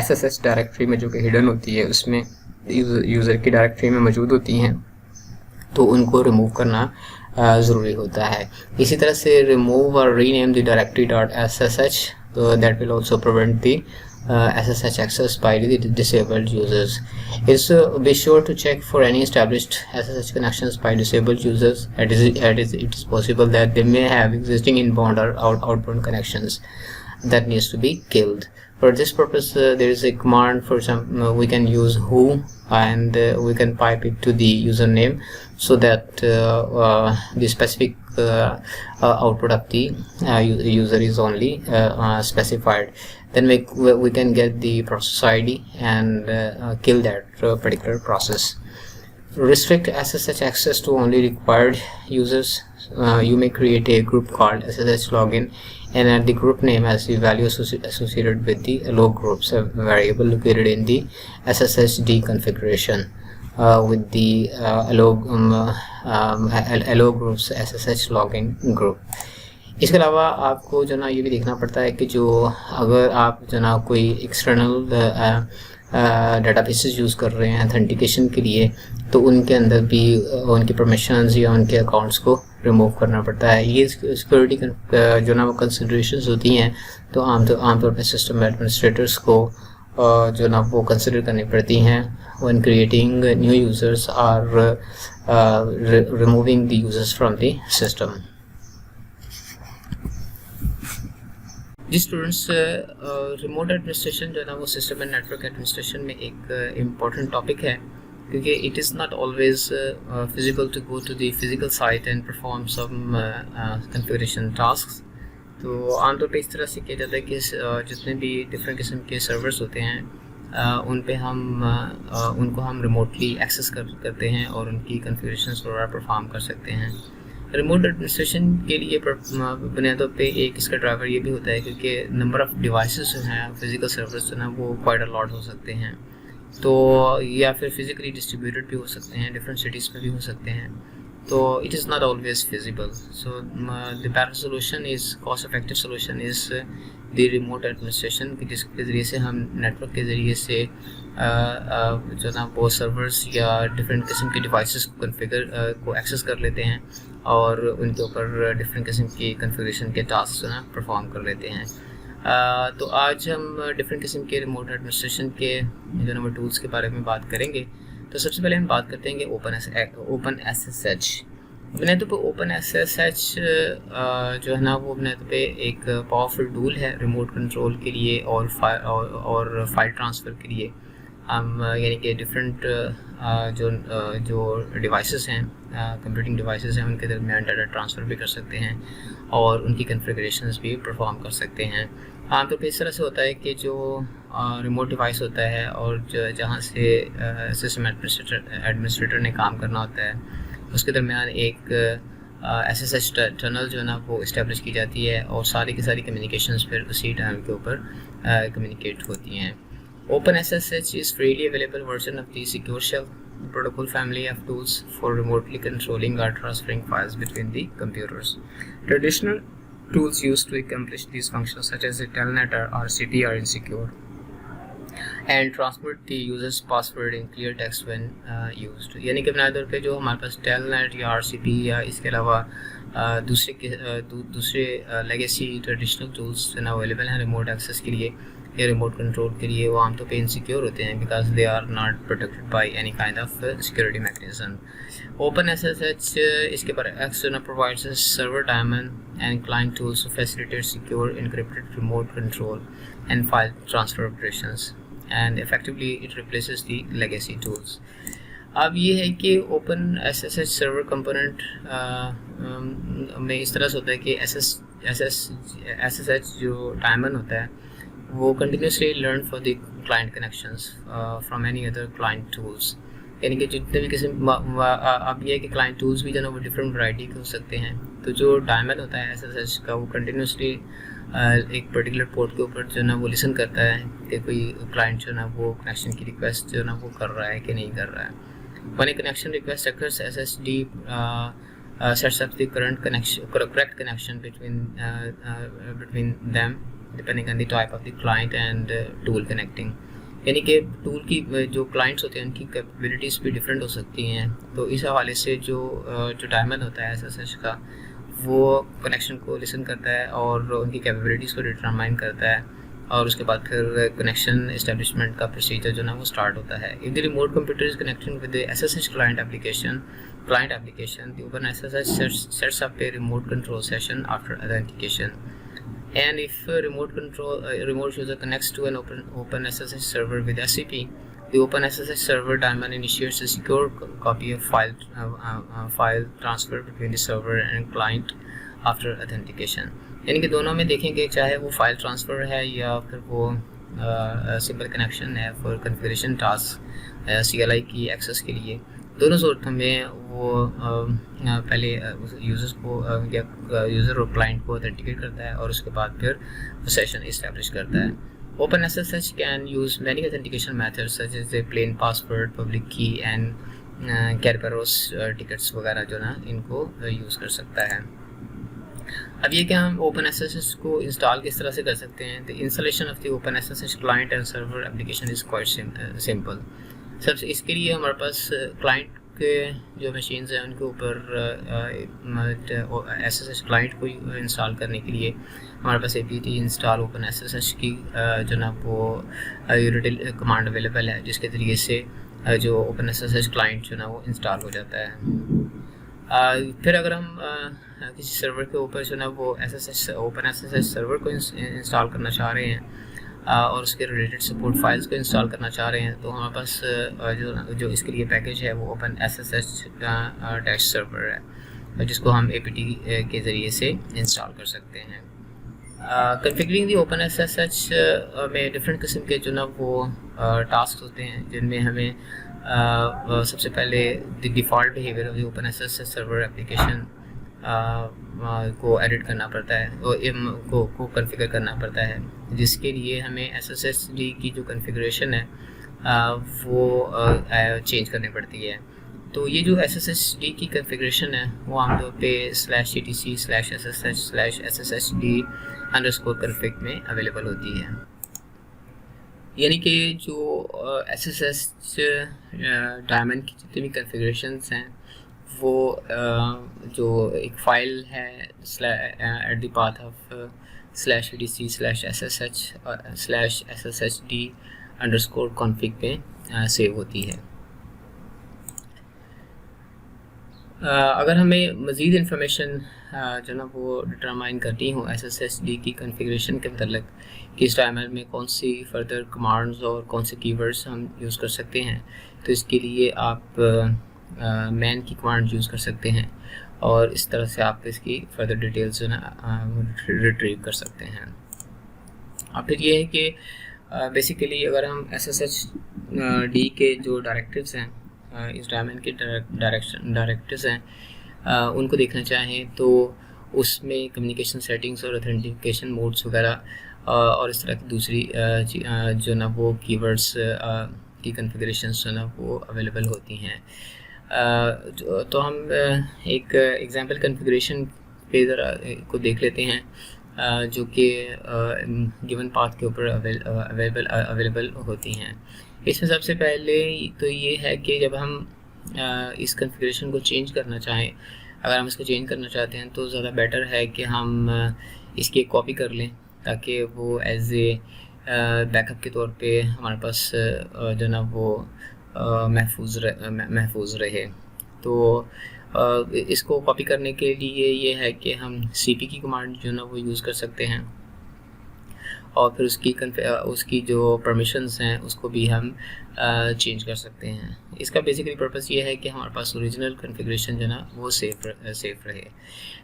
SSH डायरेक्टरी में जो कि हिडन होती है उसमें यूज़र की डायरेक्टरी में मौजूद होती हैं, तो उनको रिमूव करना ज़रूरी होता है। इसी तरह से रिमूव और रीनेम द डायरेक्टरी .ssh, तो that will also prevent the SSH access by the disabled users. Be sure to check for any established SSH connections by disabled users. It is possible that they may have existing inbound or outbound connections that needs to be killed. For this purpose, there is a command. For example, we can use who and we can pipe it to the username so that the specific output of the user is only specified. Then we can get the process ID and kill that particular process. Restrict SSH access to only required users. You may create a group called SSH login and add the group name as the value associated with the allow groups, a variable located in the SSHD configuration with the allow groups SSH login group. इसके अलावा आपको जो ना ये भी देखना पड़ता है कि जो अगर आप जो ना कोई एक्सटर्नल डेटाबेसेस यूज़ कर रहे हैं ऑथेंटिकेशन के लिए, तो उनके अंदर भी उनकी परमिशंस या उनके अकाउंट्स को रिमूव करना पड़ता है। ये सिक्योरिटी जो ना वो कंसिडरेशंस होती हैं, तो आमतौर पर सिस्टम एडमिनिस्ट्रेटर्स को जो ना वो कंसिडर करनी पड़ती हैं when creating new users or removing the users from the system. जी स्टूडेंट्स, रिमोट एडमिनिस्ट्रेशन जो है ना वो सिस्टम एंड नेटवर्क एडमिनिस्ट्रेशन में एक इम्पॉर्टेंट टॉपिक है, क्योंकि it is not always feasible to go to the physical site and perform some configuration tasks. तो आमतौर पे इस तरह से किया जाता है कि जितने भी डिफरेंट किस्म के सर्वर्स होते हैं उन पे उनको हम रिमोटली एक्सेस करते हैं और उनकी कॉन्फ़िगरेशंस वगैरह परफॉर्म कर सकते हैं। रिमोट एडमिनिस्ट्रेशन के लिए बुनियादी तौर पे एक इसका ड्राइवर ये भी होता है, क्योंकि नंबर ऑफ़ डिवाइसेस जो हैं फिज़िकल सर्वर्स जो है वो क्वाइट अ लॉट हो सकते हैं, तो या फिर फिज़िकली डिस्ट्रीब्यूटेड भी हो सकते हैं, डिफरेंट सिटीज़ में भी हो सकते हैं, तो it is not always feasible. So the better solution is cost effective solution is the remote administration, कि जिसके ज़रिए से हम नेटवर्क के ज़रिए से जो ना वो सर्वर्स या डिफरेंट किस्म के डिवाइसेस को को एक्सेस कर लेते हैं और उनके ऊपर डिफरेंट किस्म की कॉन्फ़िगरेशन के टास्क जो ना परफॉर्म कर लेते हैं। तो आज हम डिफरेंट किस्म के रिमोट एडमिनिस्ट्रेशन के जो ना वो टूल्स के बारे में बात करेंगे। तो सबसे पहले हम बात करते हैं कि ओपन SSH। बुनियादी तौर पर ओपन SSH जो है ना वो बुनियादी तौर पे एक पावरफुल टूल है रिमोट कंट्रोल के लिए और फाइल ट्रांसफ़र के लिए। हम यानी कि डिफरेंट जो डिवाइसेस हैं, कंप्यूटिंग डिवाइसेस हैं, उनके दरमियान डाटा ट्रांसफ़र भी कर सकते हैं और उनकी कॉन्फ़िगरेशंस भी परफॉर्म कर सकते हैं। आमतौर पर इस तरह से होता है कि जो रिमोट डिवाइस होता है और जहाँ से सिस्टम एडमिनिस्ट्रेटर ने काम करना होता है, उसके दरमियान एक SSH टनल जो है ना वो इस्टेब्लिश की जाती है और सारी की सारी कम्युनिकेशंस फिर उसी टनल के ऊपर कम्युनिकेट होती हैं। Open SSH is freely available version of the secure shell protocol family of tools for remotely controlling or transferring files between the computers. Traditional tools used to accomplish these functions such as the telnet or RCP are insecure and transmit the user's password in clear text when used. यानी कि बुनियादी तौर पे जो हमारे पास telnet या RCP या इसके अलावा दूसरे लेगेसी ट्रेडिशनल टूल्स जो अवेलेबल हैं रिमोट एक्सेस के लिए या रिमोट कंट्रोल के लिए, वो आमतौर पे इनसिक्योर होते हैं because they are not protected by any kind of security mechanism. Open SSH इसके बरअक्स provides server daemon and client tools to facilitate secure encrypted remote control and file transfer operations and effectively it replaces the legacy tools. अब ये है कि open SSH server component में इस तरह से होता है कि SSH जो डायमंड होता है वो continuously learn for the client connections from any other client tools, यानी कि जितने भी किस्म अब ये है कि क्लाइंट टूल्स भी जो ना वो डिफरेंट वैरायटी के हो सकते हैं। तो जो डायमंड होता है SSH का वो कंटिन्यूसली एक पर्टिकुलर पोर्ट के ऊपर जो ना वो लिसन करता है कि कोई क्लाइंट जो ना वो कनेक्शन की रिक्वेस्ट जो ना वो कर रहा है कि नहीं कर रहा है। When a connection request occurs, SSD sets up the correct connection between them depending on the type of the client and tool connecting. यानी कि टूल की जो क्लाइंट्स होते हैं उनकी कैपेबिलिटीज़ भी डिफरेंट हो सकती हैं। तो इस हवाले से जो डायमंड होता है SSH का वो कनेक्शन को लिसन करता है और उनकी कैपेबिलिटीज़ को डिटरमाइन करता है और उसके बाद फिर कनेक्शन इस्टेब्लिशमेंट का प्रोसीजर जो ना वो स्टार्ट होता है। If the remote computer is connected with the SSH client application, the open SSH sets up a remote control session after authentication. And if remote user connects to an open SSH server with SCP, the open SSH server daemon initiates a secure copy of file transfer between the server and client after authentication. यानी कि दोनों में देखेंगे चाहे वो file transfer है या फिर वो सिंपल कनेक्शन है फॉर कॉन्फ़िगरेशन टास्क CLI की एक्सेस के लिए, दोनों सूरत में वो पहले यूज़र्स को या यूज़र और क्लाइंट को ऑथेंटिकेट करता है और उसके बाद फिर सेशन इस्टेब्लिश करता है। Open SSH can use many authentication methods such as a plain password, public key and Kerberos tickets वगैरह जो ना इनको यूज़ कर सकता है। अब ये कि हम OpenSSH को इंस्टॉल किस तरह से कर सकते हैं। The installation of the OpenSSH client and server application is quite simple. सबसे इसके लिए हमारे पास क्लाइंट के जो मशीन्स हैं उनके ऊपर SSH क्लाइंट को इंस्टॉल करने के लिए हमारे पास apt इंस्टॉल OpenSSH की जो ना वो यूटिल कमांड अवेलेबल है, जिसके ज़रिए से जो OpenSSH क्लाइंट जो ना वो इंस्टॉल हो जाता है। फिर अगर हम किसी सर्वर के ऊपर जो ना वो OpenSSH सर्वर को इंस्टॉल करना चाह रहे हैं और उसके रिलेटेड सपोर्ट फाइल्स को इंस्टॉल करना चाह रहे हैं, तो हमारे पास जो इसके लिए पैकेज है वो OpenSSH सर्वर है, जिसको हम apt के ज़रिए से इंस्टॉल कर सकते हैं। कॉन्फ़िगरिंग दी OpenSSH में डिफरेंट किस्म के जो ना वो टास्क होते हैं, जिनमें हमें सबसे पहले the default behaviour of the OpenSSH server application को एडिट करना पड़ता है, को कॉन्फ़िगर करना पड़ता है, जिसके लिए हमें SSHD की जो कॉन्फ़िगरेशन है वो चेंज करनी पड़ती है। तो ये जो SSHD की कॉन्फ़िगरेशन है वो आमतौर पे /etc/ssh/sshd_config में अवेलेबल होती है। यानी कि जो SSH डायमंड की जितनी भी कॉन्फ़िगरेशंस हैं वो जो एक फ़ाइल है at the path of /etc/sshd_config में सेव होती है। अगर हमें मज़ीद इंफॉर्मेशन जो ना वो डिटरमाइन करनी हो SSHD की कॉन्फ़िगरेशन के मतलब कि इस टाइमर में कौन सी फर्दर कमांड्स और कौन से कीवर्ड्स हम यूज़ कर सकते हैं, तो इसके लिए आप मैन की कमांड यूज़ कर सकते हैं और इस तरह से आप इसकी फर्दर डिटेल्स जो ना रिट्रीव कर सकते हैं। अब फिर ये है कि बेसिकली अगर हम SSHD के जो डायरेक्टिव्स हैं, इस डायमंड के डायरेक्टर्स हैं, उनको देखना चाहें तो उसमें कम्युनिकेशन सेटिंग्स और ऑथेंटिकेशन मोड्स वगैरह और इस तरह की दूसरी जो ना वो कीवर्ड्स की कॉन्फ़िगरेशंस जो ना वो अवेलेबल होती हैं। तो हम एक एग्जांपल कॉन्फ़िगरेशन पे ज़रा को देख लेते हैं जो कि गिवन पाथ के ऊपर अवेलेबल होती हैं। इसमें सबसे पहले तो ये है कि जब हम इस कॉन्फ़िगरेशन को चेंज करना चाहें, अगर हम इसको चेंज करना चाहते हैं तो ज़्यादा बेटर है कि हम इसकी एक कॉपी कर लें, ताकि वो एज ए बैकअप के तौर पे हमारे पास जो ना वो महफूज रहे। तो इसको कॉपी करने के लिए ये है कि हम cp की कमांड जो ना वो यूज़ कर सकते हैं और फिर उसकी जो परमिशंस हैं उसको भी हम चेंज कर सकते हैं। इसका बेसिकली पर्पस ये है कि हमारे पास ओरिजिनल कॉन्फ़िगरेशन जो ना वो सेफ रहे।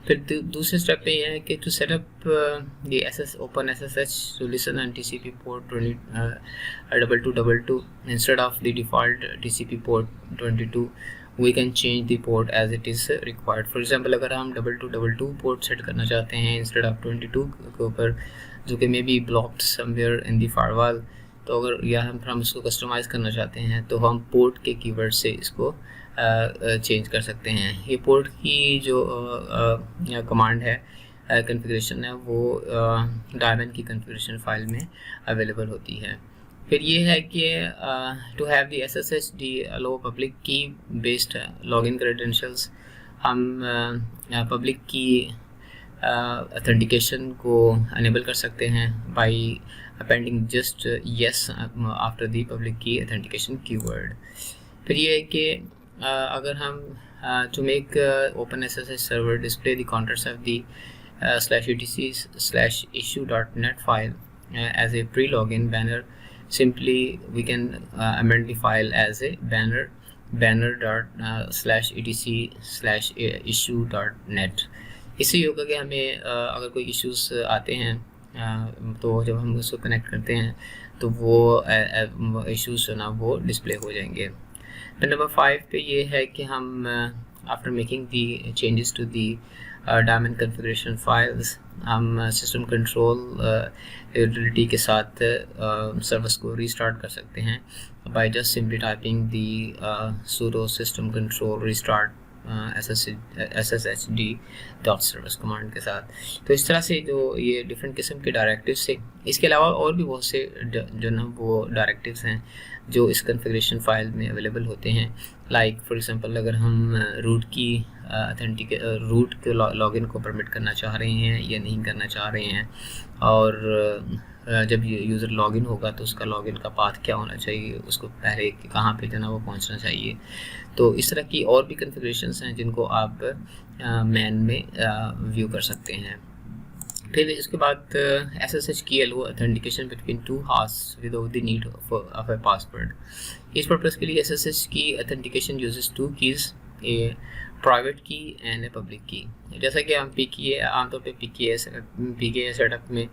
फिर दूसरे स्टेप पे ये है कि to set up the OpenSSH to listen on TCP port 2222 instead of the default TCP port 22, we can change the port as it is required. For example, अगर हम 2222 पोर्ट सेट करना चाहते हैं इंस्टेड ऑफ 22 के ऊपर, जो कि may be blocked somewhere in the firewall, तो अगर या हम इसको कस्टमाइज़ करना चाहते हैं तो हम पोर्ट के कीवर्ड से इसको चेंज कर सकते हैं। ये पोर्ट की जो कमांड है कॉन्फ़िगरेशन है वो डायमंड की कॉन्फ़िगरेशन फाइल में अवेलेबल होती है। फिर ये है कि to have the SSHD allow public key based login credentials, हम पब्लिक की ऑथेंटिकेशन को अनेबल कर सकते हैं by appending just yes after the public key authentication keyword. फिर ये है कि अगर हम to make OpenSSH server display the contents of the /etc/issue.net file as a pre-login banner, simply we can amend the file as a banner/etc/issue.net। इससे ये होगा कि हमें अगर कोई इश्यूज आते हैं तो जब हम उसको कनेक्ट करते हैं तो वो इश्यूज जो ना वो डिस्प्ले हो जाएंगे। फिर नंबर 5 पे ये है कि हम after making the changes to the daemon configuration files, हम सिस्टम कंट्रोल यूटिलिटी के साथ सर्विस को रीस्टार्ट कर सकते हैं by just simply typing the sudo system control restart sshd.service command के साथ। तो इस तरह से जो ये डिफरेंट किस्म के डायरेक्टिव्स से, इसके अलावा और भी बहुत से जो ना वो डायरेक्टिव्स हैं जो इस कॉन्फ़िगरेशन फाइल में अवेलेबल होते हैं। लाइक फॉर एग्जांपल अगर हम रूट की रूट के लॉगिन को परमिट करना चाह रहे हैं या नहीं करना चाह रहे हैं, और जब यूज़र लॉगिन होगा तो उसका लॉगिन का पाथ क्या होना चाहिए, उसको पहले कहाँ पे जो ना वो पहुँचना चाहिए। तो इस तरह की और भी कॉन्फ़िगरेशंस हैं जिनको आप मैन में व्यू कर सकते हैं। फिर इसके बाद SSH की LO authentication between two hosts without the need of a password. इस पर्पज़ के लिए SSH की ऑथेंटिकेशन uses two keys, a private key and a public key. जैसा कि हम आमतौर पे PKI सेटअप में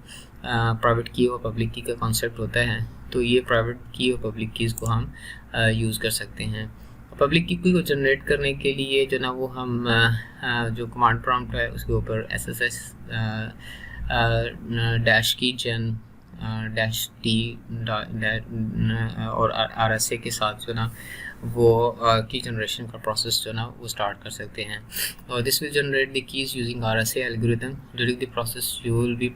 प्राइवेट की और पब्लिक की का कॉन्सेप्ट होता है, तो ये प्राइवेट की और पब्लिक कीज़ को हम यूज़ कर सकते हैं। पब्लिक की को जनरेट करने के लिए जो ना वो हम जो कमांड प्रॉम्प्ट है उसके ऊपर SSH डैश की जन डैश टी और RSA के साथ जो ना वो की जनरेशन का प्रोसेस जो ना वो स्टार्ट कर सकते हैं। और this will generate the keys using RSA algorithm. During the process you will B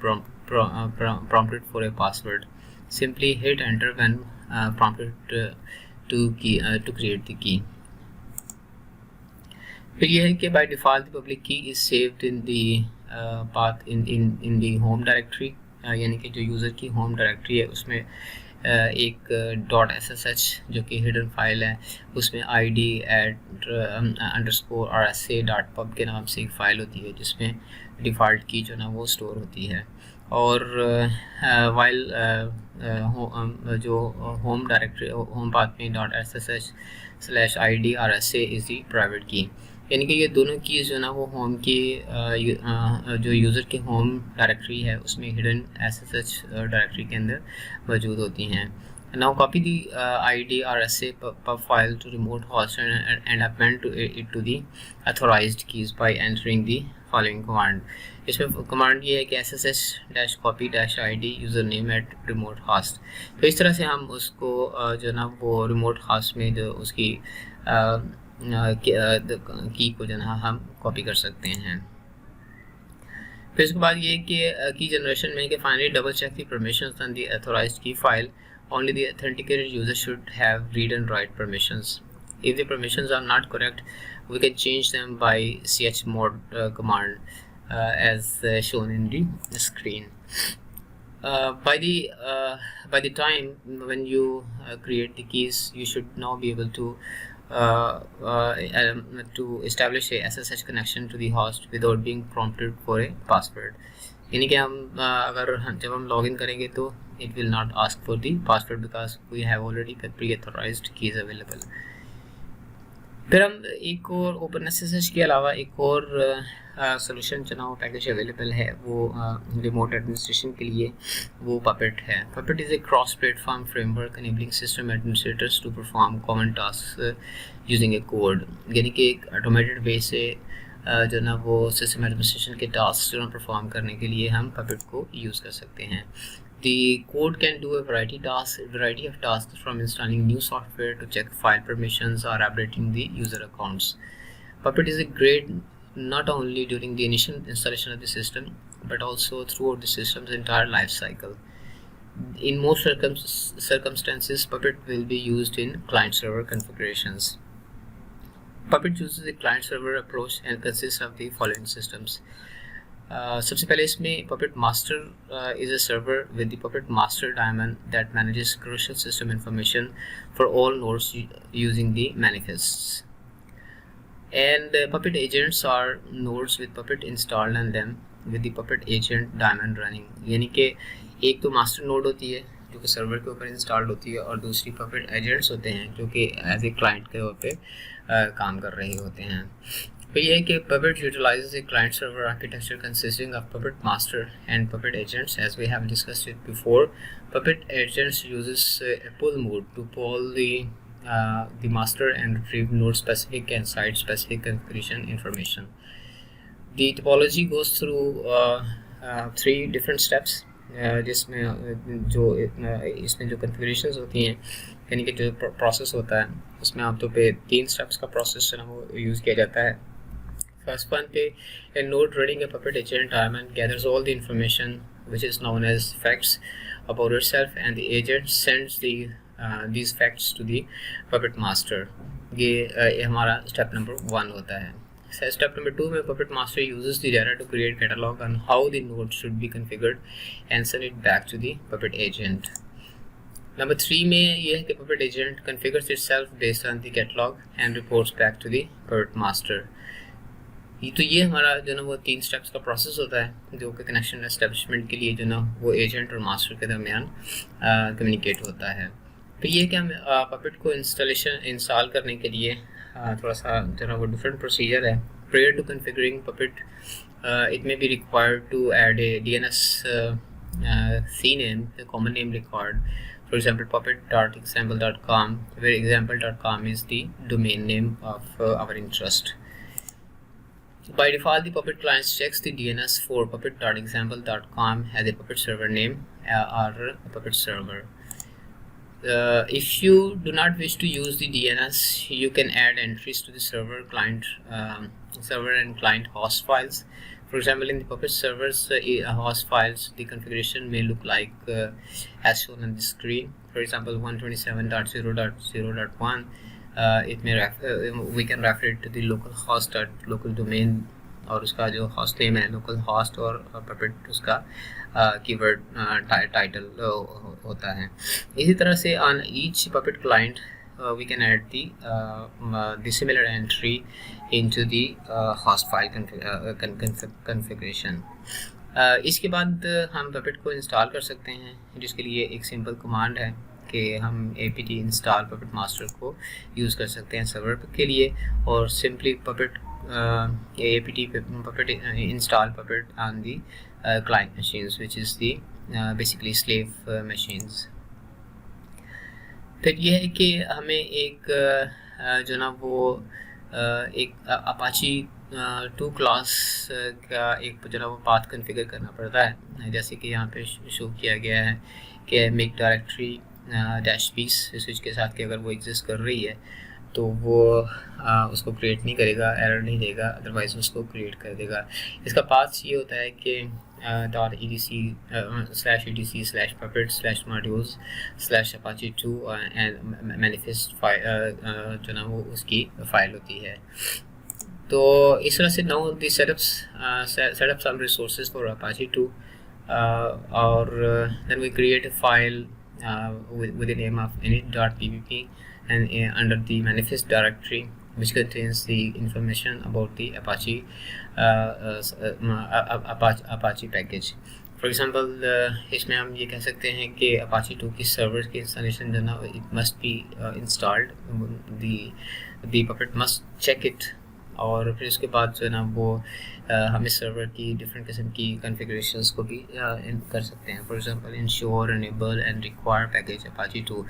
prompted for a password. Simply hit enter when prompted to create the key. फिर यह है कि by default the public key is saved in the path in the home directory, यानी कि जो user की home directory है उसमें एक .ssh जो कि हिडन फाइल है, उसमें id@_rsa.pub के नाम से एक फ़ाइल होती है जिसमें डिफ़ॉल्ट की जो ना वो स्टोर होती है। और वाइल जो होम डायरेक्टरी होम पाथ में .ssh/id/rsa इज़ दी प्राइवेट की, यानी कि ये दोनों कीज़ जो ना वो होम की जो यूज़र के होम डायरेक्टरी है उसमें हिडन SSH डायरेक्टरी के अंदर मौजूद होती हैं। Now copy the id/rsa pub file to remote host and append it to the authorized keys by entering the following command. इसमें कमांड ये है कि SSH-copy-id username at remote host। तो इस तरह से हम उसको जो ना वो रिमोट होस्ट में जो उसकी की को जो ना हम कॉपी कर सकते हैं। फिर उसके बाद ये कि की जनरेशन में कि finally double check the permissions on the authorized key file. Only the authenticated user should have read and write permissions. If the permissions are not correct, we can change them by chmod command as shown in the screen. By the time when you create the keys, you should now be able to establish a SSH connection to the host without being prompted for a password. यानी कि हम जब हम login करेंगे तो it will not ask for the password because we have already pre-authorized keys available. फिर हम एक और OpenSSH के अलावा एक और सोल्यूशन जो ना वो पैकेज अवेलेबल है वो रिमोट एडमिनिस्ट्रेशन के लिए, वो Puppet है। Puppet is a cross-platform framework enabling system administrators to perform common tasks using a code, यानी कि एक ऑटोमेटेड वे से जो ना वो सिस्टम एडमिनिस्ट्रेशन के टास्क जो ना परफॉर्म करने के लिए हम Puppet को यूज़ कर सकते हैं। The code can do a variety of tasks from installing new software to check file permissions or updating the user accounts. Puppet is a great not only during the initial installation of the system but also throughout the system's entire life cycle. In most circumstances, Puppet will be used in client-server configurations. Puppet uses a client-server approach and consists of the following systems. सबसे पहले इसमें Puppet Master is a server with the Puppet Master daemon that manages crucial system information for all nodes using the manifests. And Puppet agents are nodes with Puppet installed on them with the Puppet agent daemon running. यानी कि एक तो master node होती है जो कि server के ऊपर इंस्टॉल्ड होती है और दूसरी Puppet एजेंट्स होते हैं जो कि एज ए क्लाइंट के तौर पे काम कर रहे होते हैं। तो ये है कि Puppet utilizes a client server architecture consisting of Puppet master and Puppet agents as we have discussed it before. Puppet agents uses a pull mode to pull the master and retrieve node specific and site specific configuration information. The topology goes through three different steps. जिसमें जो इसमें जो कन्फिगरेशंस होती हैं, यानी कि जो process होता है उसमें आमतौर पे 3 स्टेप्स का प्रोसेस जो है वो यूज़ किया जाता है. First one, a node running a Puppet agent diamond gathers all the information which is known as facts about itself, and the agent sends these facts to the Puppet master. ये हमारा step number 1 होता है. Step number 2 में Puppet master uses the data to create catalog on how the node should be configured and send it back to the Puppet agent. Number 3 में ये है कि Puppet agent configures itself based on the catalog and reports back to the Puppet master. तो ये हमारा जो ना वो 3 स्टेप्स का प्रोसेस होता है जो कि कनेक्शन एस्टेब्लिशमेंट के लिए जो ना वो एजेंट और मास्टर के दरमियान कम्युनिकेट होता है. तो ये कि हम पपेट को इंस्टॉल करने के लिए थोड़ा सा जो ना वो डिफरेंट प्रोसीजर है. Prior to configuring Puppet it may be required to add a DNS C name, the common name required. For example, puppet.example.com, where example.com is the domain name of our interest. By default, the Puppet client checks the DNS for puppet.example.com as a Puppet server name or a Puppet server. If you do not wish to use the DNS, you can add entries to the server and client host files. For example, in the Puppet server's host files, the configuration may look like as shown on the screen. For example, 127.0.0.1. We can refer it to the local domain और उसका जो host name है local host और Puppet उसका keyword title होता है. इसी तरह से on each Puppet client we can add the similar entry into the host file configuration. इसके बाद हम Puppet को इंस्टॉल कर सकते हैं, जिसके लिए एक सिंपल कमांड है कि हम apt install puppet master को यूज़ कर सकते हैं सर्वर के लिए, और simply puppet install puppet on the client machines, which is the basically slave machines. फिर यह है कि हमें एक जो ना वो एक Apache 2 क्लास का एक जो ना वो पाथ कॉन्फ़िगर करना पड़ता है, जैसे कि यहाँ पे शो किया गया है कि make directory dash piece switch के साथ कि अगर वो एग्जिस्ट कर रही है तो वो उसको क्रिएट नहीं करेगा, एरर नहीं देगा, अदरवाइज़ उसको क्रिएट कर देगा. इसका पाथ ये होता है कि .etc/puppet/modules/apache2 and manifest जो ना वो उसकी फाइल होती है. तो इस तरह से now the set up some resources for Apache 2 or then we create a file with the name of init.ppp and under the manifest directory which contains the information about the Apache package. For example, इसमें हम ये कह सकते हैं कि Apache 2 की server की installation जो ना it must be installed, the Puppet must check it, और फिर उसके बाद जो है ना वो हम इस सर्वर की डिफरेंट किस्म की कॉन्फ़िगरेशंस को भी कर सकते हैं. For example ensure, enable and require package Apache 2.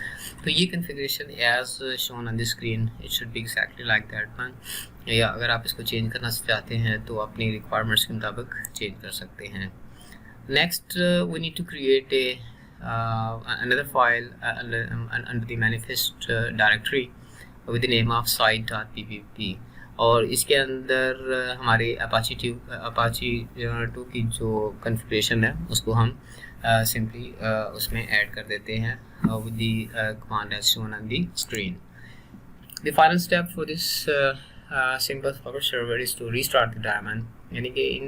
तो ये configuration as shown on the screen it should be exactly like that one. या अगर आप इसको चेंज करना चाहते हैं तो अपनी रिक्वायरमेंट्स के मुताबिक चेंज कर सकते हैं. Next we need to create another file under the manifest directory with the name of site.ppp, और इसके अंदर हमारे Apache 2 की जो कॉन्फ़िगरेशन है उसको हम सिंपली उसमें ऐड कर देते हैं with the command as shown on the screen. The final step for this simple Puppet server is to restart the daemon, यानी कि इन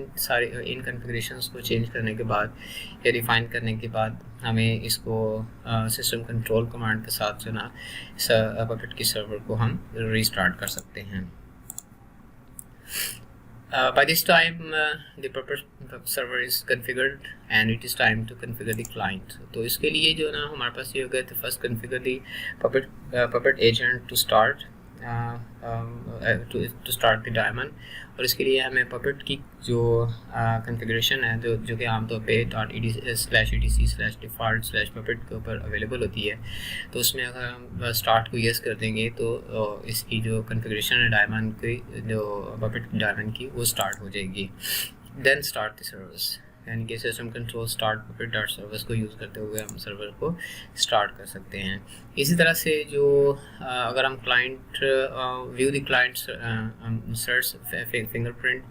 कॉन्फ़िगरेशंस को चेंज करने के बाद या रिफाइन करने के बाद हमें इसको सिस्टम कंट्रोल कमांड के साथ जो ना Puppet की सर्वर को हम रीस्टार्ट कर सकते हैं. By this time the Puppet server is configured and it is time to configure the client. तो इसके लिए जो ना हमारे पास ये हो गया तो first configure the Puppet agent to start the daemon, और इसके लिए हमें Puppet की जो कॉन्फ़िगरेशन है जो कि आमतौर पे .etc/default/puppet के ऊपर अवेलेबल होती है, तो उसमें अगर हम स्टार्ट को यस कर देंगे तो इसकी जो कॉन्फ़िगरेशन है डायमंड की, जो Puppet डायमंड की, वो स्टार्ट हो जाएगी. Then start the service. यानी कि system control start Puppet dot service को यूज़ करते हुए हम सर्वर को स्टार्ट कर सकते हैं। इसी तरह से जो अगर हम client view the client search fingerprint,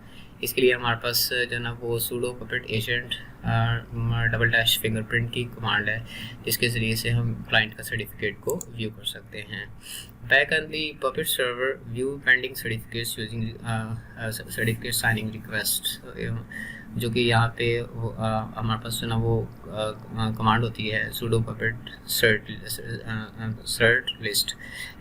इसके लिए हमारे पास जो ना वो pseudo puppet agent double dash fingerprint की कमांड है, जिसके ज़रिए से हम क्लाइंट का सर्टिफिकेट को व्यू कर सकते हैं। Back on the puppet server view pending certificates using certificate signing request, जो कि यहाँ पे हमारे पास जो ना वो कमांड होती है सूडो पपेट सर्ट लिस्ट,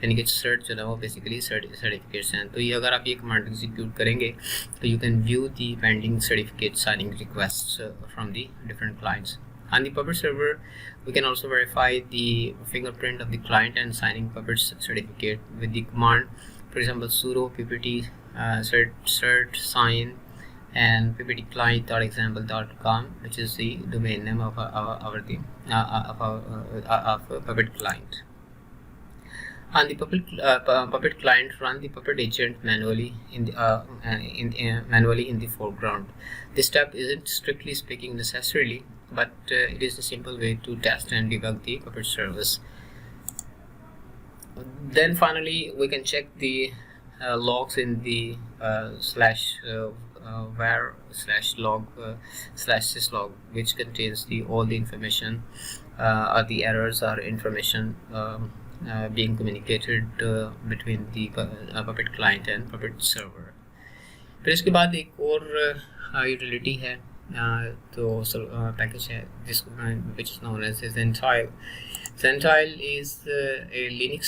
यानी कि सर्ट जो ना वो बेसिकली सर्टिफिकेट्स हैं। तो ये अगर आप ये कमांड एग्जीक्यूट करेंगे तो you can view the pending certificate signing request from the different clients. On the Puppet server, we can also verify the fingerprint of the client and signing Puppet certificate with the command, for example, sudo ppt cert sign and pptclient.example.com, which is the domain name of our Puppet client. On the Puppet client, run the Puppet agent manually in the foreground. This step isn't strictly speaking necessarily, but it is a simple way to test and debug the Puppet service. Then finally, we can check the logs in the var/log/syslog, which contains all the information or the errors or information being communicated between the Puppet client and Puppet server. फिर इसके बाद एक और utility है, तो package है जिसको which is known as Zentile. Zentile is a Linux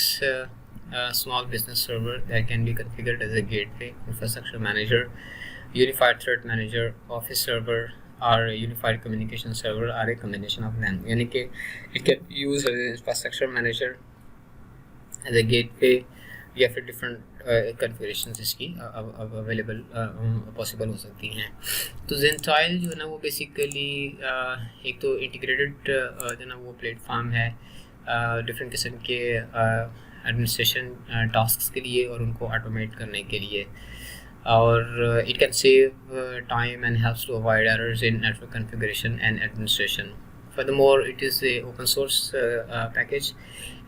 small business server that can be configured as a gateway, infrastructure manager, unified threat manager, office server, or a unified communication server, or a combination of them. यानी कि it can use as an infrastructure manager, as a gateway, या फिर different कन्फिगरेशंस इसकी available possible हो सकती हैं। तो Zentile जो है ना वो बेसिकली एक तो इंटीग्रेटेड जो ना वो प्लेटफॉर्म है डिफरेंट किस्म के एडमिनिस्ट्रेशन टास्क्स के लिए और उनको ऑटोमेट करने के लिए, और it can save time and helps to avoid errors in network configuration and administration. Furthermore, it is a open source package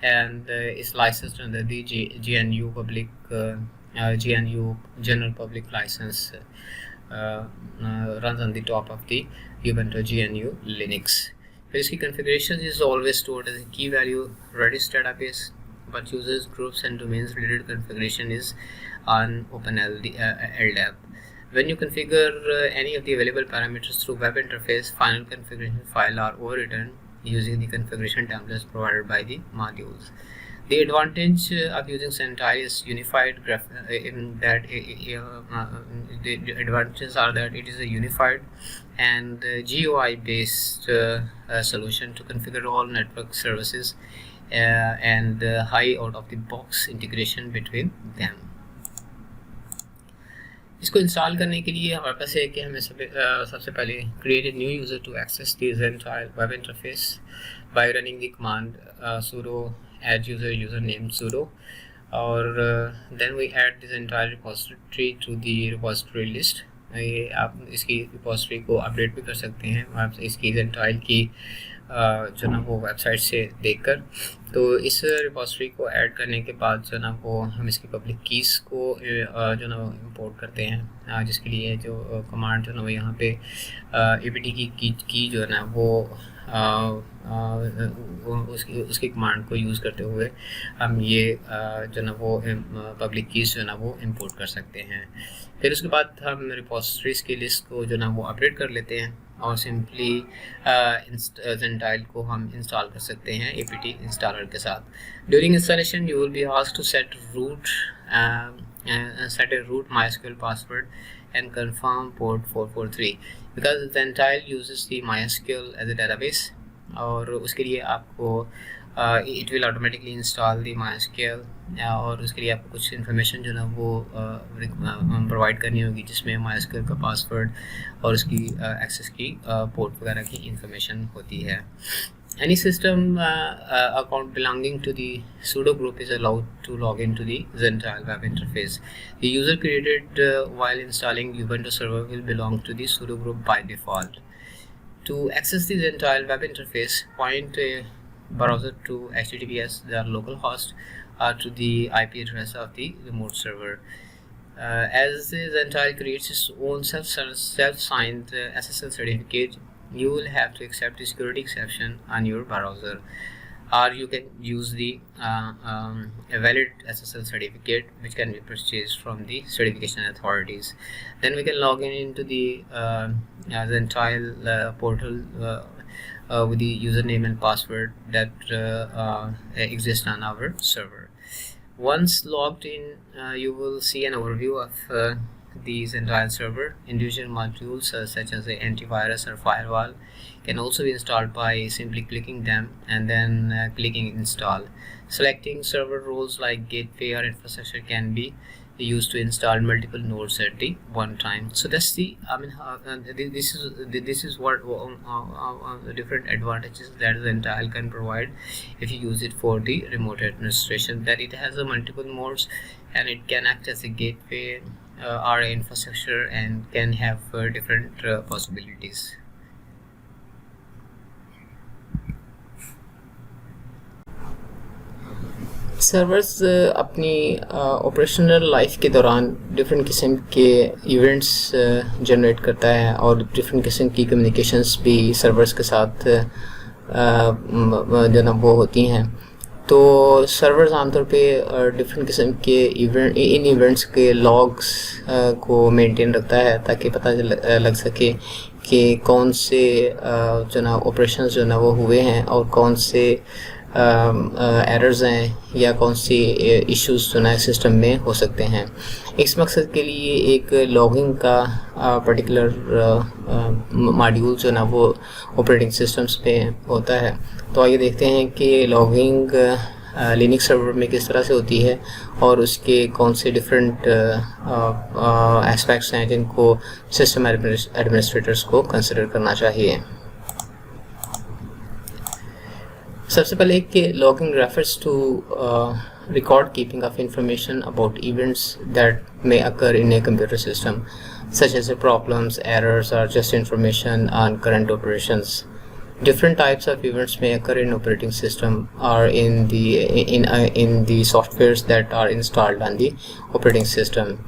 and is licensed under the GNU General Public License. Runs on the top of the Ubuntu GNU Linux. Basic configuration is always stored as a key value Redis database, but users, groups, and domains related configuration is on OpenLDAP. When you configure any of the available parameters through web interface, final configuration file are overwritten using the configuration templates provided by the modules. The advantage of using Zentile is unified in that the advantages are that it is a unified and GUI based solution to configure all network services and high out of the box integration between them. इसको install करने के लिए हमारे पास है कि हमें सबसे पहले create a new user to access the Zentile web interface by running the command sudo add user username sudo, और then we add the Zentile repository to the repository list. ये आप इसकी रिपोजिटरी को अपडेट भी कर सकते हैं आप इसकी Zentile की जो ना वो वेबसाइट से देखकर। तो इस रिपोजिटरी को ऐड करने के बाद जो ना वो हम इसकी पब्लिक कीज़ को जो ना इंपोर्ट करते हैं, जिसके लिए जो कमांड जो ना वो यहाँ पे apt की जो है ना वो उसकी कमांड को यूज़ करते हुए हम ये जो ना वो पब्लिक कीज़ जो ना वो इंपोर्ट कर सकते हैं। फिर उसके बाद हम रिपोजिटरीज़ की लिस्ट को जो ना वो अपडेट कर लेते हैं और सिंपली Zentile को हम इंस्टॉल कर सकते हैं apt इंस्टॉलर के साथ। During installation you will be asked to set a root MySQL password and confirm port 443 because Zentile uses the MySQL as a database, और उसके लिए आपको it will automatically install the MySQL और उसके लिए आपको कुछ इन्फॉर्मेशन जो ना वो प्रोवाइड करनी होगी जिसमें MySQL का पासवर्ड और उसकी एक्सेस की पोर्ट वगैरह की इन्फॉर्मेशन होती है। Any system account belonging to the sudo group is allowed to log into the Zentile web interface. The user created while installing Ubuntu server will belong to the sudo group by default. To access the Gentile web interface, point a browser to HTTPS, the local host, to the IP address of the remote server. As the Gentile creates its own self-signed SSL certificate, you will have to accept the security exception on your browser, or you can use the a valid SSL certificate which can be purchased from the certification authorities. Then we can log in into the Gentile portal with the username and password that exist on our server. Once logged in, you will see an overview of the Gentile server. Individual modules such as the antivirus or firewall can also be installed by simply clicking them and then clicking install. Selecting server roles like gateway or infrastructure can be used to install multiple nodes at the one time. So that's the this is what the different advantages that Gentile can provide if you use it for the remote administration. That it has a multiple modes and it can act as a gateway or infrastructure and can have different possibilities. Servers अपनी operational life के दौरान different किस्म के events generate करता है और different किस्म की कम्युनिकेशंस भी सर्वर्स के साथ जो ना वो होती हैं. तो सर्वर्स आमतौर पे डिफरेंट किस्म के इन इवेंट्स के लॉग्स को मेंटेन रखता है ताकि पता लग सके कि कौन से जो ना ऑपरेशंस जो ना वो हुए हैं और कौन से एरर्स हैं या कौन सी इश्यूज जो ना सिस्टम में हो सकते हैं. इस मकसद के लिए एक लॉगिंग का पर्टिकुलर मॉड्यूल जो ना वो ऑपरेटिंग सिस्टम्स पे होता है. तो आइए देखते हैं कि लॉगिंग लिनक्स सर्वर में किस तरह से होती है और उसके कौन से डिफरेंट एस्पेक्ट्स हैं जिनको सिस्टम एडमिनिस्ट्रेटर्स को कंसिडर करना चाहिए. सबसे पहले कि logging refers to record keeping of information about events that may occur in a computer system, such as problems, errors, or just information on current operations. Different types of events may occur in operating system or in the softwares that are installed on the operating system.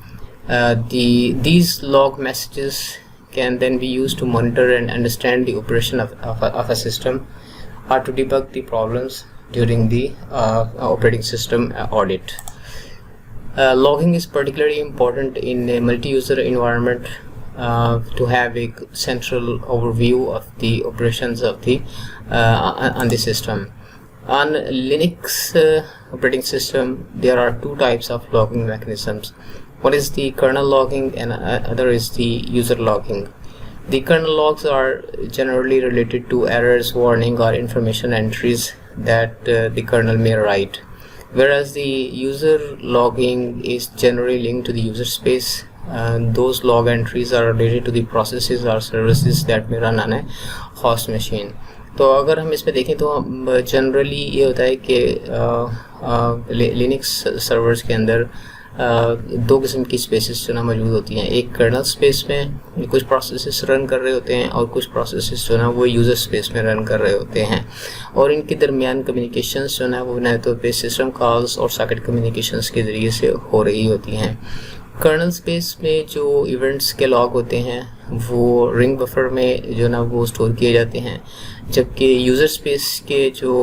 These log messages can then be used to monitor and understand the operation of a system or to debug the problems during the operating system audit. Logging is particularly important in a multi-user environment to have a central overview of the operations of the on the system. On Linux operating system, there are two types of logging mechanisms. One is the kernel logging and other is the user logging. The kernel logs are generally related to errors, warning, or information entries that the kernel may write, whereas the user logging is generally linked to the user space. Those log entries are related to the processes or services that may run on a host machine. तो अगर हम इसमें देखें तो generally ये होता है कि लिनक्स सर्वर्स के अंदर दो किस्म की स्पेसेस जो ना मौजूद होती हैं. एक कर्नल स्पेस में कुछ प्रोसेसेस रन कर रहे होते हैं और कुछ प्रोसेसेस जो ना वो यूज़र स्पेस में रन कर रहे होते हैं और इनके दरमियान कम्युनिकेशंस जो ना वो बुनियादी तौर पे सिस्टम कॉल्स और सॉकेट कम्युनिकेशंस के ज़रिए से हो रही होती हैं. कर्नल स्पेस में जो इवेंट्स के लॉग होते हैं वो रिंग बफर में जो ना वो स्टोर किए जाते हैं, जबकि यूज़र स्पेस के जो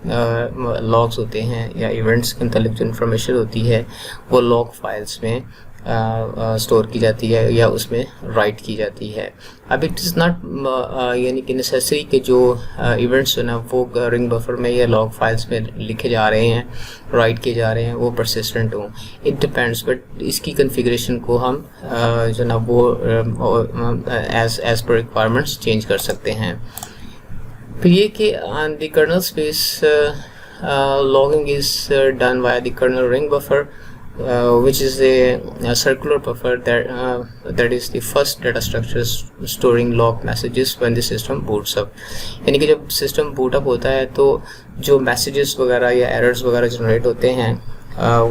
लॉग्स होते हैं या इवेंट्स के मुतालिक जो इन्फॉर्मेशन होती है वो लॉग फाइल्स में स्टोर की जाती है या उसमें राइट की जाती है. अब इट इज़ नॉट यानी कि नेसेसरी कि जो इवेंट्स जो ना वो रिंग बफर में या लॉग फाइल्स में लिखे जा रहे हैं, राइट किए जा रहे हैं, वो परसिस्टेंट हों. इट डिपेंड्स, बट इसकी कन्फिग्रेशन को हम जो ना वो एज पर रिक्वायरमेंट्स चेंज कर सकते हैं. फिर ये कि on the kernel space logging is done via the kernel ring buffer, which is a circular buffer that is the first data structure storing log messages when the system boots up. यानी कि जब system boot up होता है तो जो messages वगैरह या errors वगैरह जनरेट होते हैं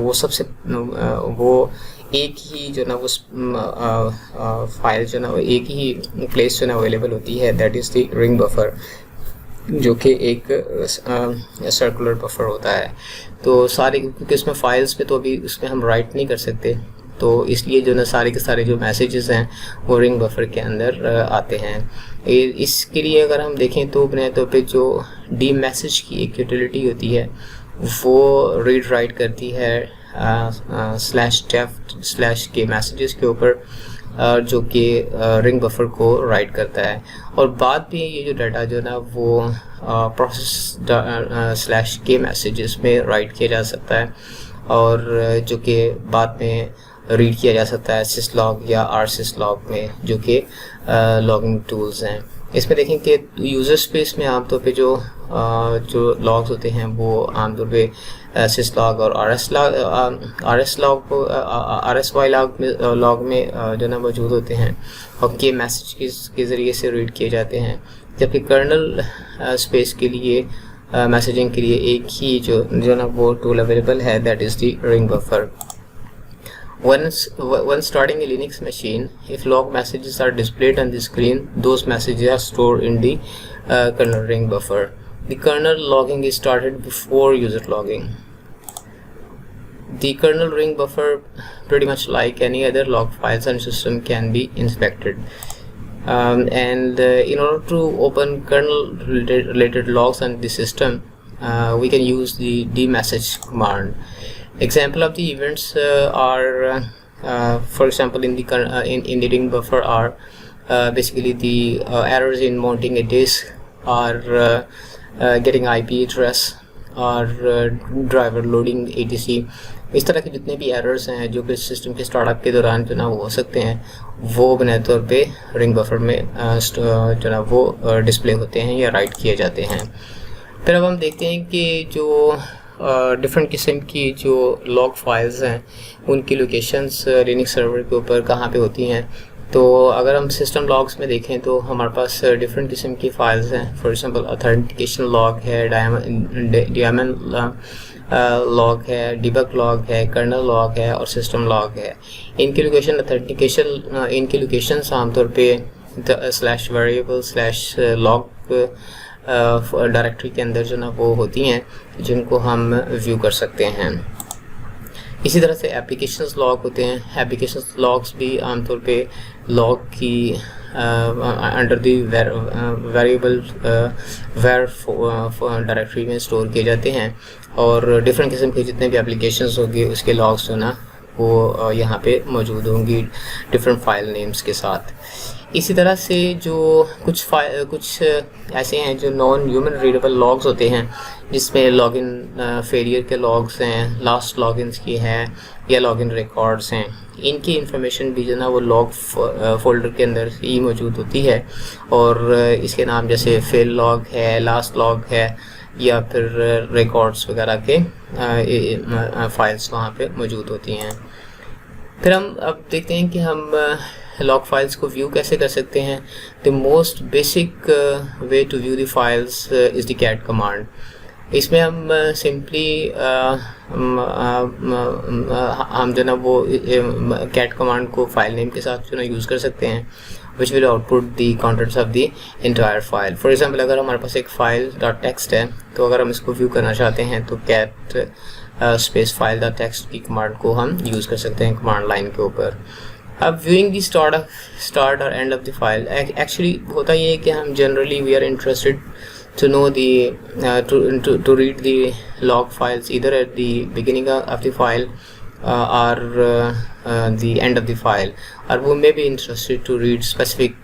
वो सबसे वो एक ही जो ना वो फाइल जो ना वो एक ही प्लेस जो ना अवेलेबल होती है, that is the ring buffer, जो कि एक सर्कुलर बफर होता है। तो सारे, क्योंकि इसमें फाइल्स पे तो अभी उसमें हम राइट नहीं कर सकते, तो इसलिए जो ना सारे के सारे जो मैसेजेस हैं वो रिंग बफर के अंदर आते हैं। इसके लिए अगर हम देखें तो बुनियादी तौर पे जो डी मैसेज की एक यूटिलिटी होती है वो रीड राइट करती है /def/के मैसेजेस के ऊपर, जो कि रिंग बफर को राइट करता है। और बाद में ये जो डाटा जो ना वो प्रोसेस /के मैसेजेस में राइट किया जा सकता है, और जो कि बाद में रीड किया जा सकता है syslog या rsyslog में, जो कि लॉगिंग टूल्स हैं। इसमें देखें कि यूज़र स्पेस में आमतौर पे जो लॉग्स होते हैं वो आमतौर पे syslog और rsy लॉग में जो ना मौजूद होते हैं और के मैसेज के ज़रिए से रीड किए जाते हैं, जबकि कर्नल स्पेस के लिए मैसेजिंग के लिए एक ही जो ना वो टूल अवेलेबल है, that is the ring buffer. When starting a Linux machine, if log messages are displayed on the screen, those messages are stored in the kernel ring buffer. The kernel logging is started before user logging. The kernel ring buffer, pretty much like any other log files and system, can be inspected. In order to open kernel related logs on the system, we can use the dmessage command. Example of the events are, for example, in the ring buffer are basically the errors in mounting a disk, or getting IP address, और driver loading etc। इस तरह के जितने भी errors हैं जो कि system के स्टार्टअप के दौरान जो ना वो हो सकते हैं, वो बुनियादी तौर पे रिंग बफर में जो ना वो डिस्प्ले होते हैं या राइट किए जाते हैं। फिर अब हम देखते हैं कि जो डिफरेंट किस्म की जो लॉग फाइल्स हैं उनकी लोकेशंस लिनक्स सर्वर के ऊपर कहाँ पे होती हैं। तो अगर हम सिस्टम लॉग्स में देखें तो हमारे पास डिफरेंट किस्म की फाइल्स हैं। फॉर एग्जांपल ऑथेंटिकेशन लॉग है, डायमंड लॉग है, डिबग लॉग है, कर्नल लॉग है और सिस्टम लॉग है। इनकी लोकेशन ऑथेंटिकेशन इनकी लोकेशंस आमतौर पे /variable/log डायरेक्टरी के अंदर जो ना वो होती हैं, जिनको हम व्यू कर सकते हैं। इसी तरह से एप्लीकेशंस लॉग होते हैं। एप्लीकेशंस लॉग्स भी आमतौर पे लॉग की अंडर दी वेरिएबल डायरेक्टरी में स्टोर किए जाते हैं, और डिफरेंट किस्म के जितने भी एप्लीकेशंस होंगे उसके लॉग्स जो ना वो यहाँ पे मौजूद होंगी डिफरेंट फाइल नेम्स के साथ। इसी तरह से जो कुछ ऐसे हैं जो नॉन ह्यूमन रीडेबल लॉग्स होते हैं, जिसमें लॉगिन फेलियर के लॉग्स हैं, लास्ट लॉगिन्स की हैं या लॉगिन रिकॉर्ड्स हैं। इनकी इंफॉर्मेशन भी जो ना वो लॉग फोल्डर के अंदर ही मौजूद होती है, और इसके नाम जैसे फेल लॉग है, लास्ट लॉग है, या फिर रिकॉर्ड्स वगैरह के फाइल्स वहाँ पे मौजूद होती हैं। फिर हम अब देखते हैं कि हम लॉग फाइल्स को व्यू कैसे कर सकते हैं। The most basic way to view the files is the cat command. इसमें हम सिंपली हम जो ना वो कैट कमांड को फाइल नेम के साथ जो ना यूज़ कर सकते हैं, which will output the contents of the entire file. For example, अगर हमारे पास एक फाइल .txt है, तो अगर हम इसको व्यू करना चाहते हैं तो cat स्पेस फाइल .txt की कमांड को हम यूज़ कर सकते हैं कमांड लाइन के ऊपर। अब viewing the start और end of the file, actually होता ये है कि हम generally we are interested to know the to read the log files either at the beginning of the file or the end of the file, or we may be interested to read specific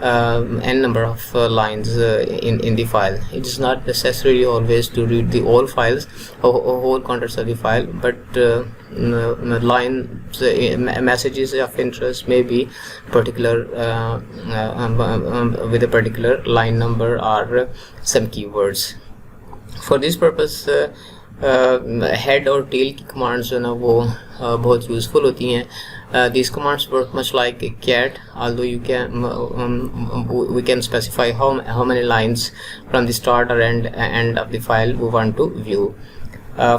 n number of lines in the file. It is not necessarily always to read the all files or whole contents of the file, but messages of interest may be particular with a particular line number or some keywords. For this purpose head और tell की commands जो ना वो बहुत useful होती हैं। These commands work much like a cat, although we can specify how many lines from the start or end of the file we want to view.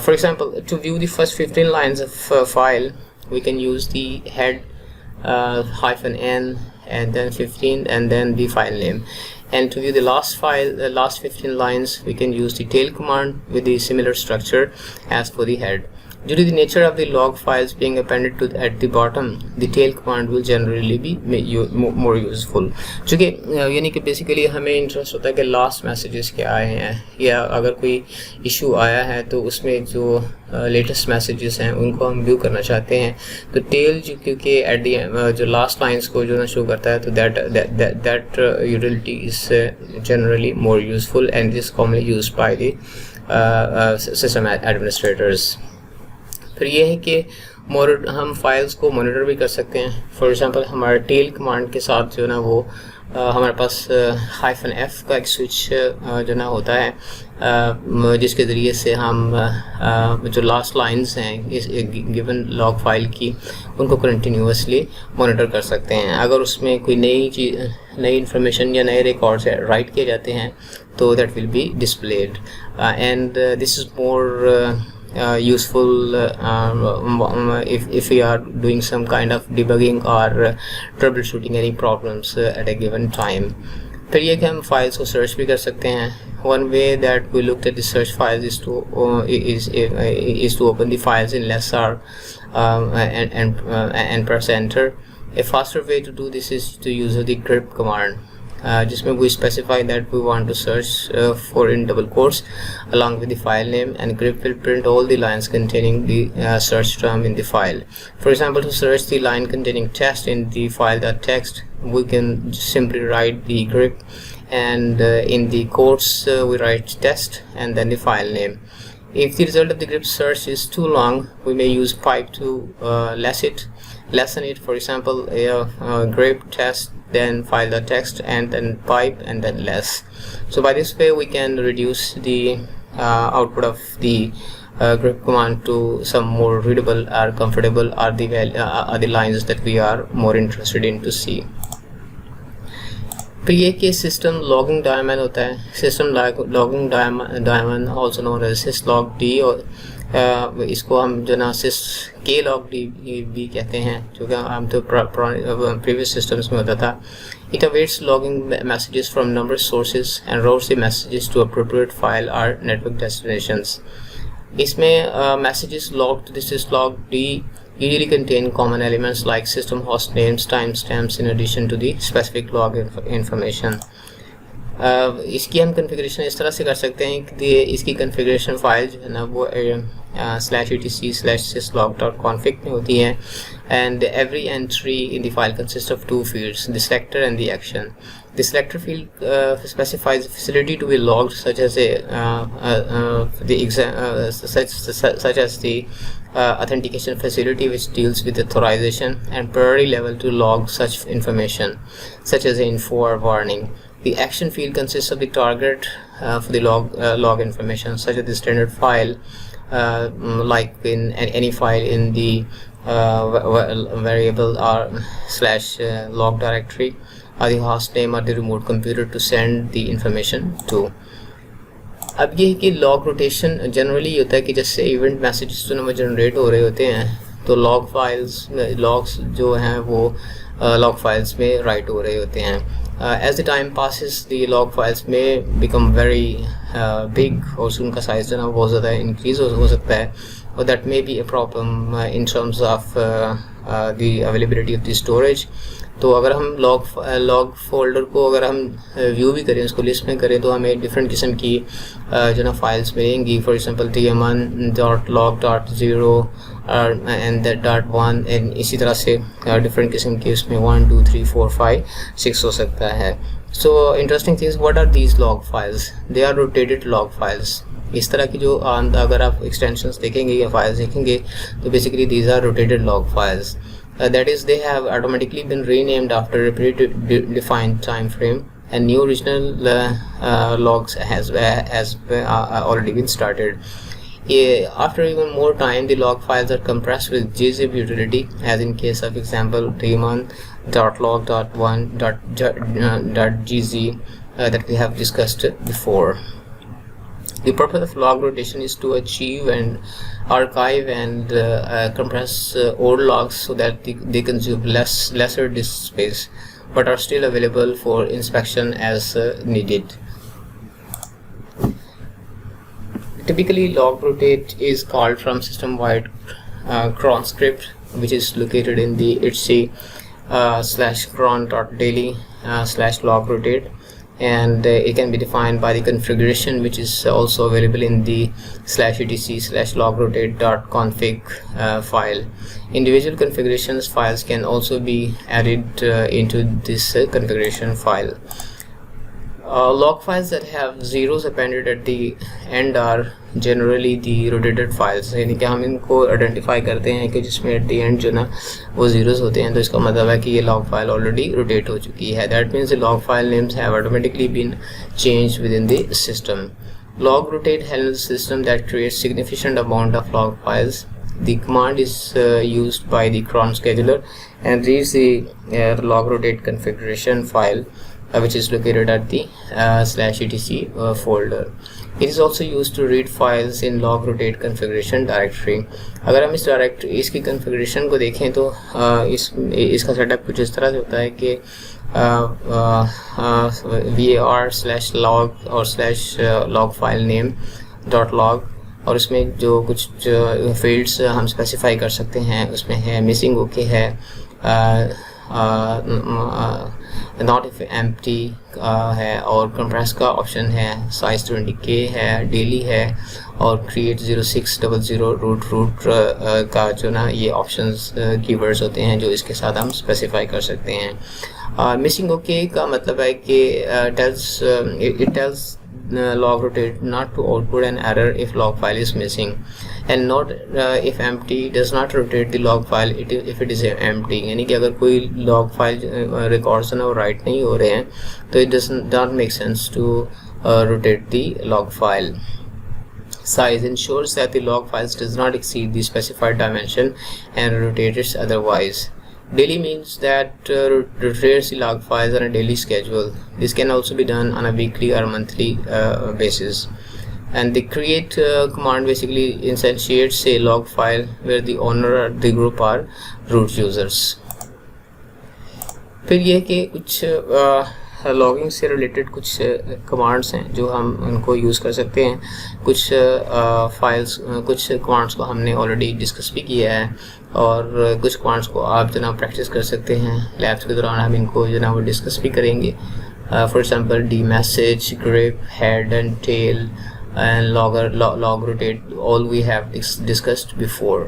For example, to view the first 15 lines of file, we can use the head -n and then 15 and then the file name. And to view the last file, the last 15 lines, we can use the tail command with the similar structure as for the head. Due to the nature of the log files being appended to at the bottom, the tail command will generally be more useful. चूँकि यानी कि basically हमें interest होता है कि last messages क्या आए हैं, या अगर कोई इशू आया है तो उसमें जो लेटेस्ट मैसेजेस हैं उनको हम व्यू करना चाहते हैं, तो टेल जो क्योंकि एट दी जो लास्ट लाइंस को जो ना शो करता है, तो that utility is generally more useful and is commonly used by the system administrators. फिर ये है कि हम फाइल्स को मॉनिटर भी कर सकते हैं. फॉर एग्जांपल हमारे टेल कमांड के साथ जो ना वो हमारे पास -f का एक स्विच जो ना होता है, जिसके ज़रिए से हम जो लास्ट लाइंस हैं इस गिवन लॉग फाइल की, उनको कंटिन्यूसली मॉनिटर कर सकते हैं. अगर उसमें कोई नई इंफॉर्मेशन या नए रिकॉर्ड्स राइट किए जाते हैं तो that will be displayed, and this is more useful if we are doing some kind of debugging or troubleshooting any problems at a given time. फिर ये कि हम फाइल्स को सर्च भी कर सकते हैं. One way that we looked at the search files is to open the files in lessr and press enter. A faster way to do this is to use the grep command, जिसमें we specify that we want to search for in double quotes along with the file name, and grep will print all the lines containing the search term in the file. For example, to search the line containing test in the file.txt, we can simply write the grep, and in the quotes we write test and then the file name. If the result of the grep search is too long, we may use pipe to lessen it. For example, grep test, then file.txt, and then pipe, and then less. So by this way we can reduce the output of the grep command to some more readable or comfortable are the lines that we are more interested in to see. फिर ये कि system logging daemon होता है. System logging daemon also known as syslog-d, और इसको हम जो ना syslog-d भी कहते हैं, जो कि हम तो प्रीवियस सिस्टम्स में होता था. It awaits logging messages from numerous sources and routes the messages to appropriate file or network destinations. इसमें messages logged to the syslog-d usually contain common elements like system host names, timestamps, in addition to the specific log information. इसकी हम configuration इस तरह से कर सकते हैं कि इसकी कन्फिग्रेशन फाइल जो है ना वो /etc/syslog.config में होती है, and every entry in the file consists of two fields, the selector and the action. The selector field specifies the facility to be logged, such as the authentication facility, which deals with authorization, and priority level to log such information, such as info or warning. The action field consists of the target for the log information, such as the standard file, like in any file in the variable or /log directory, or the host name or the remote computer to send the information to. अब ये है कि log rotation generally होता है कि जैसे event messages जो ना जनरेट हो रहे होते हैं, तो लॉग्स जो हैं वो लॉग फाइल्स में राइट हो रहे होते हैं. As the time passes, the log files may become very big, और उनका साइज जो ना बहुत ज़्यादा इंक्रीज हो सकता है, और that may be a problem in terms of the availability of the storage. तो अगर हम लॉग फोल्डर को अगर हम व्यू भी करें, उसको लिस्ट में करें, तो हमें डिफरेंट किस्म की जो ना फाइल्स मिलेंगी. For example tm1.log.0 and .1, and इसी तरह से डिफरेंट किस्म की उसमें 1 2 3 4 5 6 हो सकता है. So interesting things, what are these log files? They are rotated log files. इस तरह की जो अगर आप एक्सटेंशंस देखेंगे या फाइल्स देखेंगे, तो basically these are rotated log files. That is, they have automatically been renamed after a predefined time frame, and new original logs has already been started. After even more time, the log files are compressed with gzip utility, as in case of example daemon.log.1.gz that we have discussed before. The purpose of log rotation is to achieve and archive and compress old logs so that they consume lesser disk space, but are still available for inspection as needed. Typically, log rotate is called from system-wide cron script, which is located in the etc /cron.daily /log rotate, and it can be defined by the configuration, which is also available in the /etc/log rotate.config file. Individual configurations files can also be added into this configuration file. Log files that have zeros appended at the end are generally the rotated files, यानी कि हम इनको identify करते हैं कि जिसमें at the end जो ना वो जीरोस होते हैं, तो इसका मतलब है कि ये लॉग फाइल ऑलरेडी रोटेट हो चुकी है. That means the log file names have automatically been changed within the system. Log rotate handles system that creates significant amount of log files. The command is used by the cron scheduler and reads the log rotate configuration file, which is located at the /etc folder. It is also used to read files in log rotate configuration directory. अगर हम इसकी configuration को देखें तो इसका setup कुछ इस तरह से होता है कि var/log और /log file name .log, और उसमें जो कुछ फील्ड्स हम स्पेसिफाई कर सकते हैं उसमें है मिसिंग ओके है, नॉट इफ एम्प्टी है, और कंप्रेस का ऑप्शन है, साइज 20K है, डेली है, और क्रिएट 0600 रूट का जो ना ये ऑप्शंस कीवर्ड्स होते हैं जो इसके साथ हम स्पेसिफाई कर सकते हैं. मिसिंग ओके का मतलब है कि it tells log rotate not to output an error if log file is missing, and not if empty does not rotate the log file if it is empty. यानी कि अगर कोई log file records ना write नहीं हो रहे हैं तो it does not make sense to rotate the log file. Size ensures that the log files does not exceed the specified dimension and rotates otherwise. Daily means that rotates the log files on a daily schedule. This can also be done on a weekly or monthly basis. And the create command basically instantiates a log file where the owner or the group are root users. फिर ये कि कुछ logging से related कुछ commands हैं जो हम उनको यूज़ कर सकते हैं. कुछ फाइल्स कुछ कमांड्स को हमने ऑलरेडी डिस्कस भी किया है, और कुछ कमांड्स को आप जो ना प्रैक्टिस कर सकते हैं. लैब्स के दौरान हम इनको जो ना वो डिस्कस भी करेंगे. For example D message, grep, head and tail and log rotate, all we have discussed before.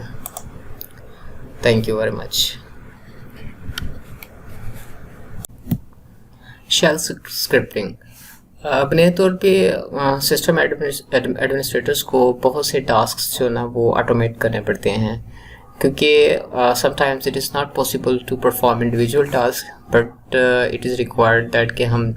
Thank you very much. Shell scripting अपने तौर पे सिस्टम एडमिनिस्ट्रेटर्स को बहुत से टास्क जो ना वो ऑटोमेट करने पड़ते हैं, क्योंकि sometimes it is not possible to perform individual task, but it is required that कि हम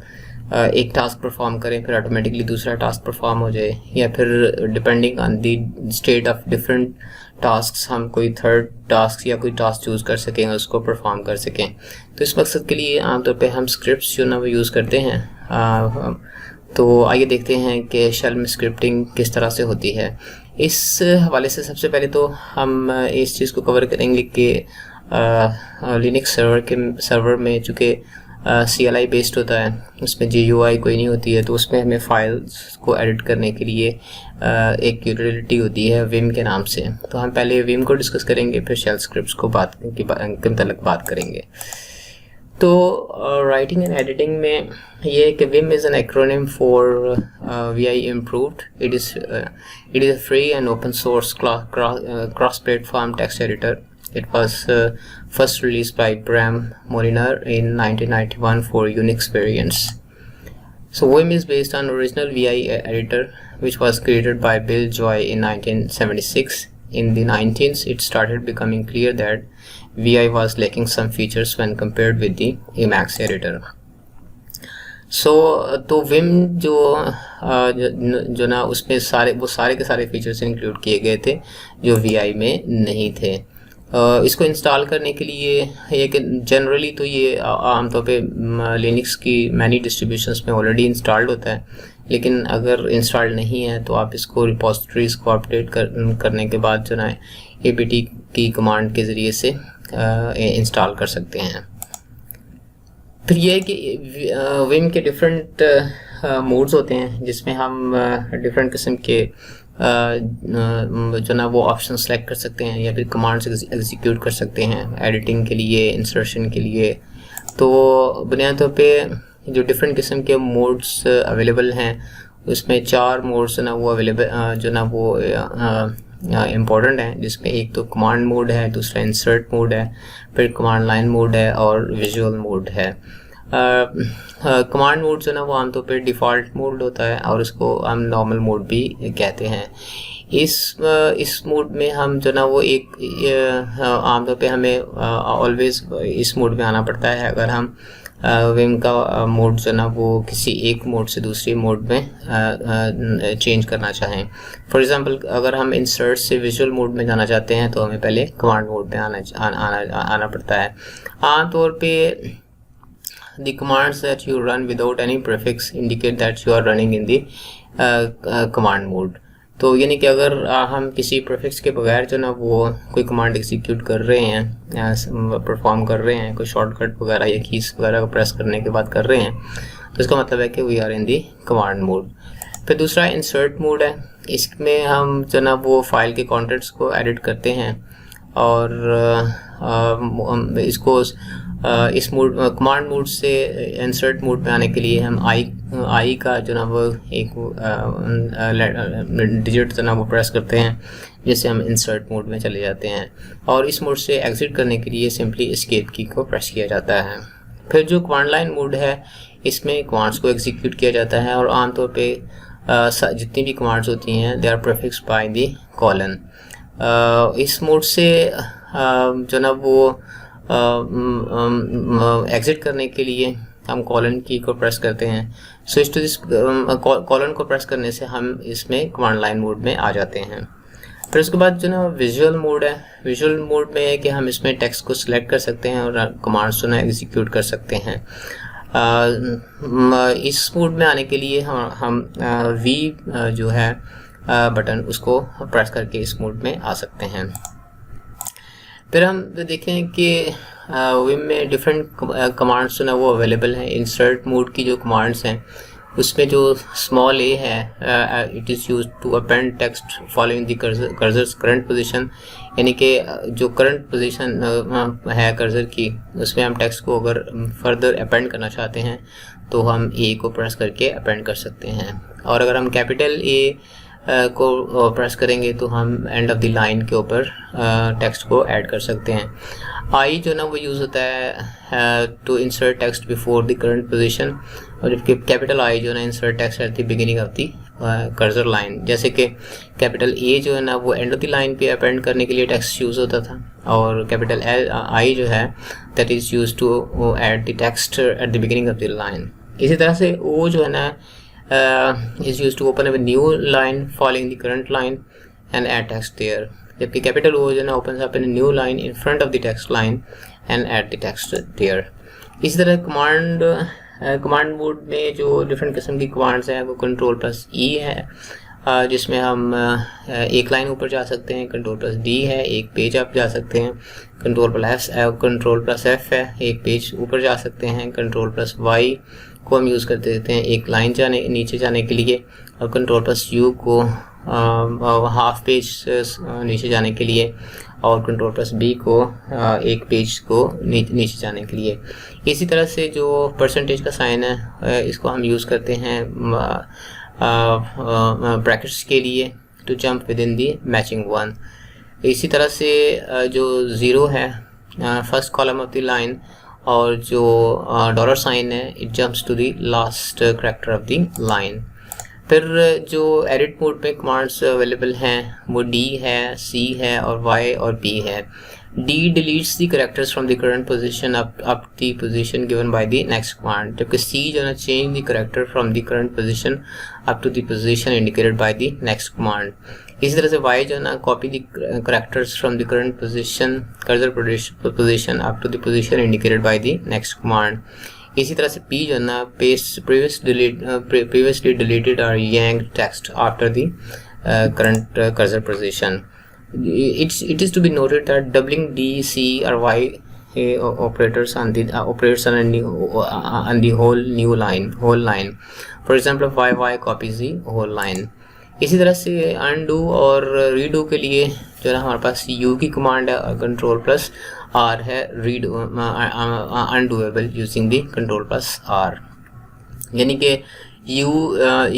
एक टास्क परफॉर्म करें फिर ऑटोमेटिकली दूसरा टास्क परफॉर्म हो जाए, या फिर depending on the state of different task हम कोई थर्ड टास्क या कोई टास्क चूज़ कर सकें और उसको परफॉर्म कर सकें. तो इस मकसद के लिए आमतौर पे हम स्क्रिप्ट्स जो ना वो यूज़ करते हैं. तो आइए देखते हैं कि शेल में स्क्रिप्टिंग किस तरह से होती है. इस हवाले से सबसे पहले तो हम इस चीज़ को कवर करेंगे कि लिनक्स सर्वर में चूँकि CLI बेस्ड होता है, उसमें GUI कोई नहीं होती है, तो उसमें हमें फाइल्स को एडिट करने के लिए एक यूटिलिटी होती है विम के नाम से. तो हम पहले विम को डिस्कस करेंगे, फिर शेल स्क्रिप्ट्स को के मतलब बात करेंगे. तो राइटिंग एंड एडिटिंग में ये है कि Vim is an acronym for VI improved. It is a free and open source cross platform text editor. It was first released by Bram Moliner in 1991 for Unix variants. So Vim is based on original VI editor, which was created by Bill Joy in 1976. In the 1990s, it started becoming clear that VI was lacking some features when compared with the Emacs editor. तो Vim जो ना उसमें सारे के सारे features include किए गए थे जो VI में नहीं थे. इसको इंस्टॉल करने के लिए ये कि जनरली तो ये आमतौर पे लिनक्स की मैनी डिस्ट्रीब्यूशंस में ऑलरेडी इंस्टॉल्ड होता है, लेकिन अगर इंस्टॉल नहीं है तो आप इसको रिपोजिटरीज को अपडेट करने के बाद जो ना apt की कमांड के ज़रिए से इंस्टॉल कर सकते हैं। फिर ये है कि विम के डिफरेंट मोड्स होते हैं जिसमें हम डिफरेंट किस्म के जो ना वो ऑप्शन सेलेक्ट कर सकते हैं या फिर कमांड्स एग्जीक्यूट कर सकते हैं एडिटिंग के लिए, इंसर्शन के लिए। तो बुनियादी तौर पे जो डिफरेंट किस्म के मोड्स अवेलेबल हैं उसमें 4 मोड्स ना वो अवेलेबल जो ना वो इम्पोर्टेंट है, जिसमें एक तो कमांड मोड है, दूसरा इंसर्ट मोड है, फिर कमांड लाइन मोड है और विजुअल मोड है। कमांड मोड जो ना वो आमतौर पर डिफ़ॉल्ट मोड होता है और उसको हम नॉर्मल मोड भी कहते हैं। इस मोड में हम जो ना वो एक आमतौर पे हमें ऑलवेज इस मोड में आना पड़ता है अगर हम विम का मोड जो ना वो किसी एक मोड से दूसरे मोड में चेंज करना चाहें। फॉर एग्जांपल अगर हम इंसर्ट से विजुअल मोड में जाना चाहते हैं तो हमें पहले कमांड मोड में आना पड़ता है। आमतौर पे the commands that you run without any prefix indicate that you are running in the command mode। तो यानी कि अगर हम किसी प्रीफिक्स के बगैर जो ना वो कोई कमांड एग्जीक्यूट कर रहे हैं, परफॉर्म कर रहे हैं, कोई शॉर्टकट वगैरह या कीज वगैरह को प्रेस करने के बाद कर रहे हैं, तो इसका मतलब है कि we are in the command mode. फिर दूसरा इंसर्ट मोड है, इसमें हम जो ना वो फाइल के कंटेंट्स को एडिट करते हैं और इसको इस मोड कमांड मोड से इंसर्ट मोड में आने के लिए हम आई का जो ना वो एक डिजिट जो ना वो प्रेस करते हैं, जिससे हम इंसर्ट मोड में चले जाते हैं। और इस मोड से एग्जिट करने के लिए सिंपली एस्केप की को प्रेस किया जाता है। फिर जो कमांड लाइन मोड है, इसमें कमांड्स को एग्जीक्यूट किया जाता है और आमतौर पे जितनी भी कमांड्स होती हैं they are prefixed by the colon. इस मोड से जो ना वो एग्जिट करने के लिए हम कॉलन की को प्रेस करते हैं। स्विच टू दिस कॉलन को प्रेस करने से हम इसमें कमांड लाइन मोड में आ जाते हैं। फिर उसके बाद जो ना विजुअल मोड है, विजुअल मोड में है कि हम इसमें टेक्स्ट को सिलेक्ट कर सकते हैं और कमांड्स जो ना एग्जीक्यूट कर सकते हैं। इस मोड में आने के लिए हम वी जो है बटन उसको प्रेस करके इस मोड में आ सकते हैं। फिर हम देखें कि विम में डिफरेंट कमांड्स जो ना वो अवेलेबल हैं। इंसर्ट मोड की जो कमांड्स हैं उसमें जो स्मॉल ए है, it is used to append text following the cursor's current position, यानी कि जो करंट पोजीशन है कर्सर की उसमें हम टेक्स्ट को अगर फर्दर अपेंड करना चाहते हैं तो हम ए को प्रेस करके अपेंड कर सकते हैं। और अगर हम कैपिटल ए को प्रेस करेंगे तो हम एंड ऑफ द लाइन के ऊपर टेक्स्ट को ऐड कर सकते हैं। आई जो ना वो यूज़ होता है to insert text before the current position, और जबकि कैपिटल आई जो है ना insert text at the beginning of the cursor line. जैसे कि कैपिटल ए जो है ना वो एंड ऑफ द लाइन पे अपेंड करने के लिए टेक्स्ट यूज़ होता था और कैपिटल आई जो है that is use to add the text at the beginning of the line. इसी तरह से ओ जो है ना is used to open a new line following the current line and add text there, जबकि capital O जो है ना opens up a new line in front of the text line and add the text there। इसी तरह command mode में जो different किस्म की कमांड्स हैं वो Ctrl+E है, जिसमें हम एक लाइन ऊपर जा सकते हैं, Ctrl+D है, एक पेज आप जा सकते हैं, Ctrl+F है, एक पेज ऊपर जा सकते हैं, Ctrl+Y को हम यूज़ करते रहते हैं एक लाइन नीचे जाने के लिए, और Ctrl+U को हाफ पेज नीचे जाने के लिए, और Ctrl+B को एक पेज को नीचे जाने के लिए। इसी तरह से जो परसेंटेज का साइन है इसको हम यूज़ करते हैं ब्रैकेट्स के लिए to jump within the matching one. इसी तरह से जो ज़ीरो है first column of the line, और जो डॉलर साइन है it jumps to the last character of the line. फिर जो एडिट मोड में कमांड्स अवेलेबल हैं वो डी है, सी है और वाई और पी है। D deletes the characters from the current position up the position given by the next command, जबकि सी जो है change the character from the current position up to the position indicated by the next command. इसी तरह से Y जो है ना copy the characters from the current position cursor position up to the position indicated by the next command. इसी तरह से P जो है ना previously deleted or yanked text after the current cursor position. It is to be noted that doubling D, C or Y operators on the whole line. For example, y copies the whole line. इसी तरह से undo और redo के लिए जो है हमारे पास u की कमांड है, कंट्रोल प्लस r है, redo undoable using the control plus r. यानी कि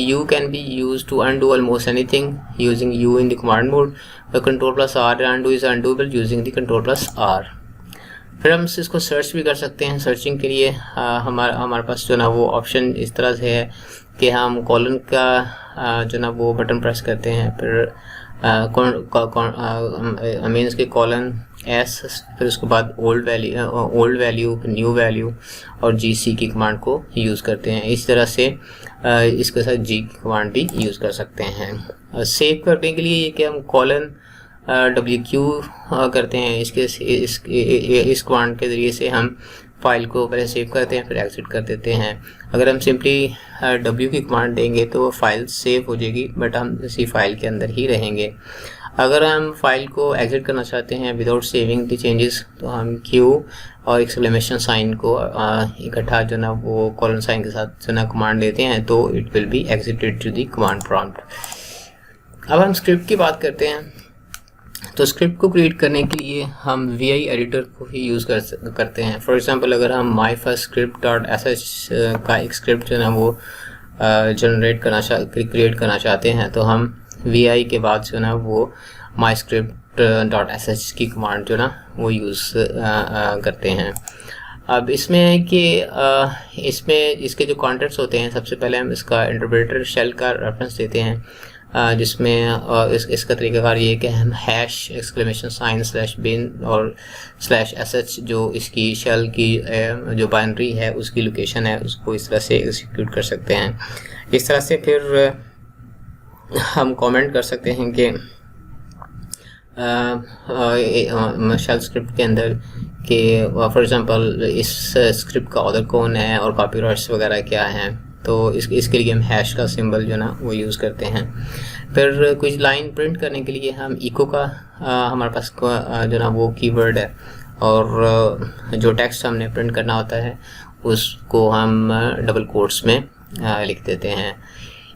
u can be used to undo almost anything using u in the command mode. Control plus r undo is undoable using the control plus r. फिर हम इसको search भी कर सकते हैं. Searching के लिए हमारे पास जो ना वो ऑप्शन इस तरह से है कि हम कॉलन का जो ना वो बटन प्रेस करते हैं, फिर मीन्स के कॉलन एस, फिर उसके बाद ओल्ड वैल्यू, न्यू वैल्यू और GC की कमांड को यूज़ करते हैं. इस तरह से इसके साथ G की कमांड भी यूज़ कर सकते हैं. सेव करने के लिए ये कि हम कॉलन WQ करते हैं. इस कमांड के ज़रिए से हम फाइल को पहले सेव करते हैं, फिर एग्जिट कर देते हैं. अगर हम सिंपली W की कमांड देंगे तो वो फाइल सेव हो जाएगी, बट हम इसी फाइल के अंदर ही रहेंगे. अगर हम फाइल को एग्जिट करना चाहते हैं विदाउट सेविंग द चेंजेस, तो हम Q और एक्सक्लेमेशन साइन को इकट्ठा जो ना वो कॉलन साइन के साथ जो ना कमांड देते हैं, तो it will be exited to the command prompt. अब हम स्क्रिप्ट की बात करते हैं. तो स्क्रिप्ट को क्रिएट करने के लिए हम VI एडिटर को ही यूज़ करते हैं. फॉर एग्जांपल, अगर हम myfirstscript.sh का एक स्क्रिप्ट जो ना वो क्रिएट करना चाहते हैं, तो हम VI के बाद जो ना वो myscript.sh की कमांड जो ना वो यूज़ करते हैं. अब इसमें है कि इसमें इसके जो कॉन्टेक्ट्स होते हैं, सबसे पहले हम इसका इंटरप्रेटर शेल का रेफरेंस देते हैं, जिसमें इसका तरीकाकार ये है कि हम हैश एक्सक्लेमेशन साइन /bin और /sh जो इसकी शेल की जो बाइनरी है उसकी लोकेशन है, उसको इस तरह से एग्जीक्यूट कर सकते हैं. इस तरह से फिर हम कमेंट कर सकते हैं कि शेल स्क्रिप्ट के अंदर कि फॉर एग्जांपल इस स्क्रिप्ट का ऑथर कौन है और कॉपीराइट्स वगैरह क्या हैं. तो इसके लिए हम हैश का सिंबल जो ना वो यूज़ करते हैं. फिर कुछ लाइन प्रिंट करने के लिए हम इको का हमारे पास जो ना वो कीवर्ड है, और जो टेक्स्ट हमने प्रिंट करना होता है उसको हम डबल कोट्स में लिख देते हैं.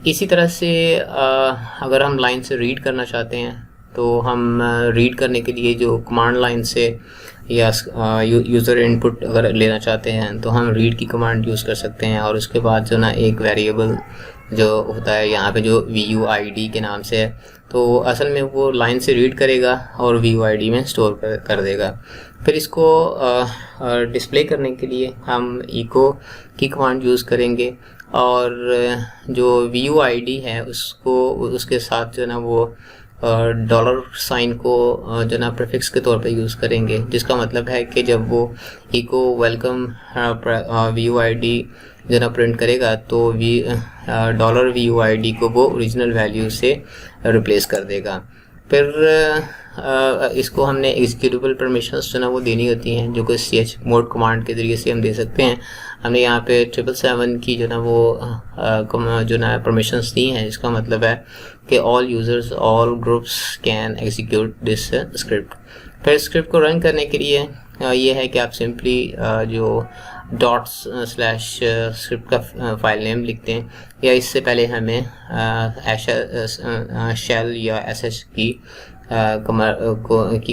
इसी तरह से अगर हम लाइन से रीड करना चाहते हैं, तो हम रीड करने के लिए जो कमांड लाइन से या यूज़र इनपुट अगर लेना चाहते हैं, तो हम रीड की कमांड यूज़ कर सकते हैं. और उसके बाद जो ना एक वेरिएबल जो होता है यहाँ पे जो VUID के नाम से है, तो असल में वो लाइन से रीड करेगा और VUID में स्टोर कर देगा. फिर इसको डिस्प्ले करने के लिए हम इको की कमांड यूज़ करेंगे, और जो VUID है उसके साथ जो ना वो डॉलर साइन को जो ना प्रीफिक्स के तौर पे यूज़ करेंगे, जिसका मतलब है कि जब वो इको वेलकम VUID जो ना प्रिंट करेगा, तो डॉलर VUID को वो ओरिजिनल वैल्यू से रिप्लेस कर देगा. फिर इसको हमने एग्जीक्यूटेबल परमिशंस जो ना वो देनी होती हैं, जो कि chmod कमांड के ज़रिए से हम दे सकते हैं. हमने यहाँ पे 777 की जो ना वो जो ना परमिशंस दी हैं, इसका मतलब है कि all users all groups can execute this script. फिर स्क्रिप्ट को रन करने के लिए ये है कि आप सिंपली जो ./स्क्रिप्ट का फाइल नेम लिखते हैं, या इससे पहले हमें शेल या sh की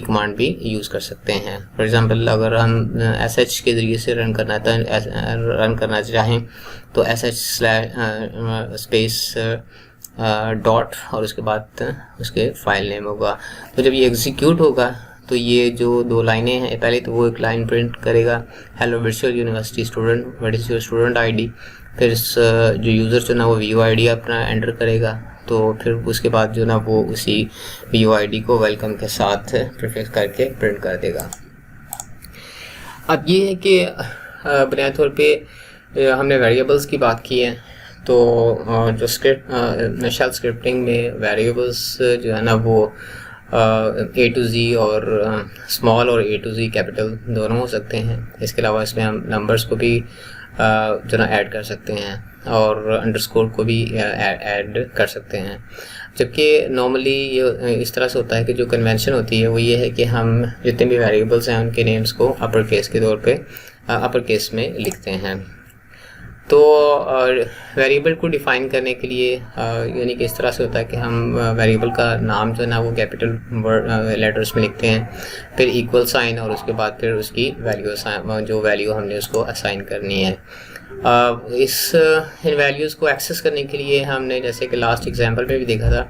कमांड भी यूज़ कर सकते हैं. फॉर एग्जांपल, अगर हम sh के ज़रिए से रन करना चाहें, तो sh स्पेस डॉट और उसके बाद उसके फाइल नेम होगा. तो जब ये एग्जीक्यूट होगा, तो ये जो दो लाइनें हैं, पहले तो वो एक लाइन प्रिंट करेगा, hello virtual university student, what is your student ID. फिर जो यूज़र जो ना वो VUID अपना एंटर करेगा, तो फिर उसके बाद जो ना वो उसी VUID को वेलकम के साथ प्रीफिक्स करके प्रिंट कर देगा. अब ये है कि बुनियादी तौर पे हमने वेरिएबल्स की बात की है. तो जो शेल स्क्रिप्टिंग में वेरिएबल्स जो है ना वो A to Z और स्मॉल और A to Z कैपिटल दोनों हो सकते हैं. इसके अलावा इसमें हम नंबर्स को भी जो ना ऐड कर सकते हैं, और अंडरस्कोर को भी ऐड कर सकते हैं। जबकि नॉर्मली ये इस तरह से होता है कि जो कन्वेंशन होती है वो ये है कि हम जितने भी वेरिएबल्स हैं उनके नेम्स को अपर केस के तौर पे अपर केस में लिखते हैं। तो वेरिएबल को डिफ़ाइन करने के लिए यानी कि इस तरह से होता है कि हम वेरिएबल का नाम जो है ना वो कैपिटल लेटर्स में लिखते हैं, फिर इक्वल साइन, और उसके बाद फिर उसकी जो वैल्यू हमने उसको असाइन करनी है। इन वैल्यूज़ को एक्सेस करने के लिए हमने जैसे कि लास्ट एग्जांपल पे भी देखा था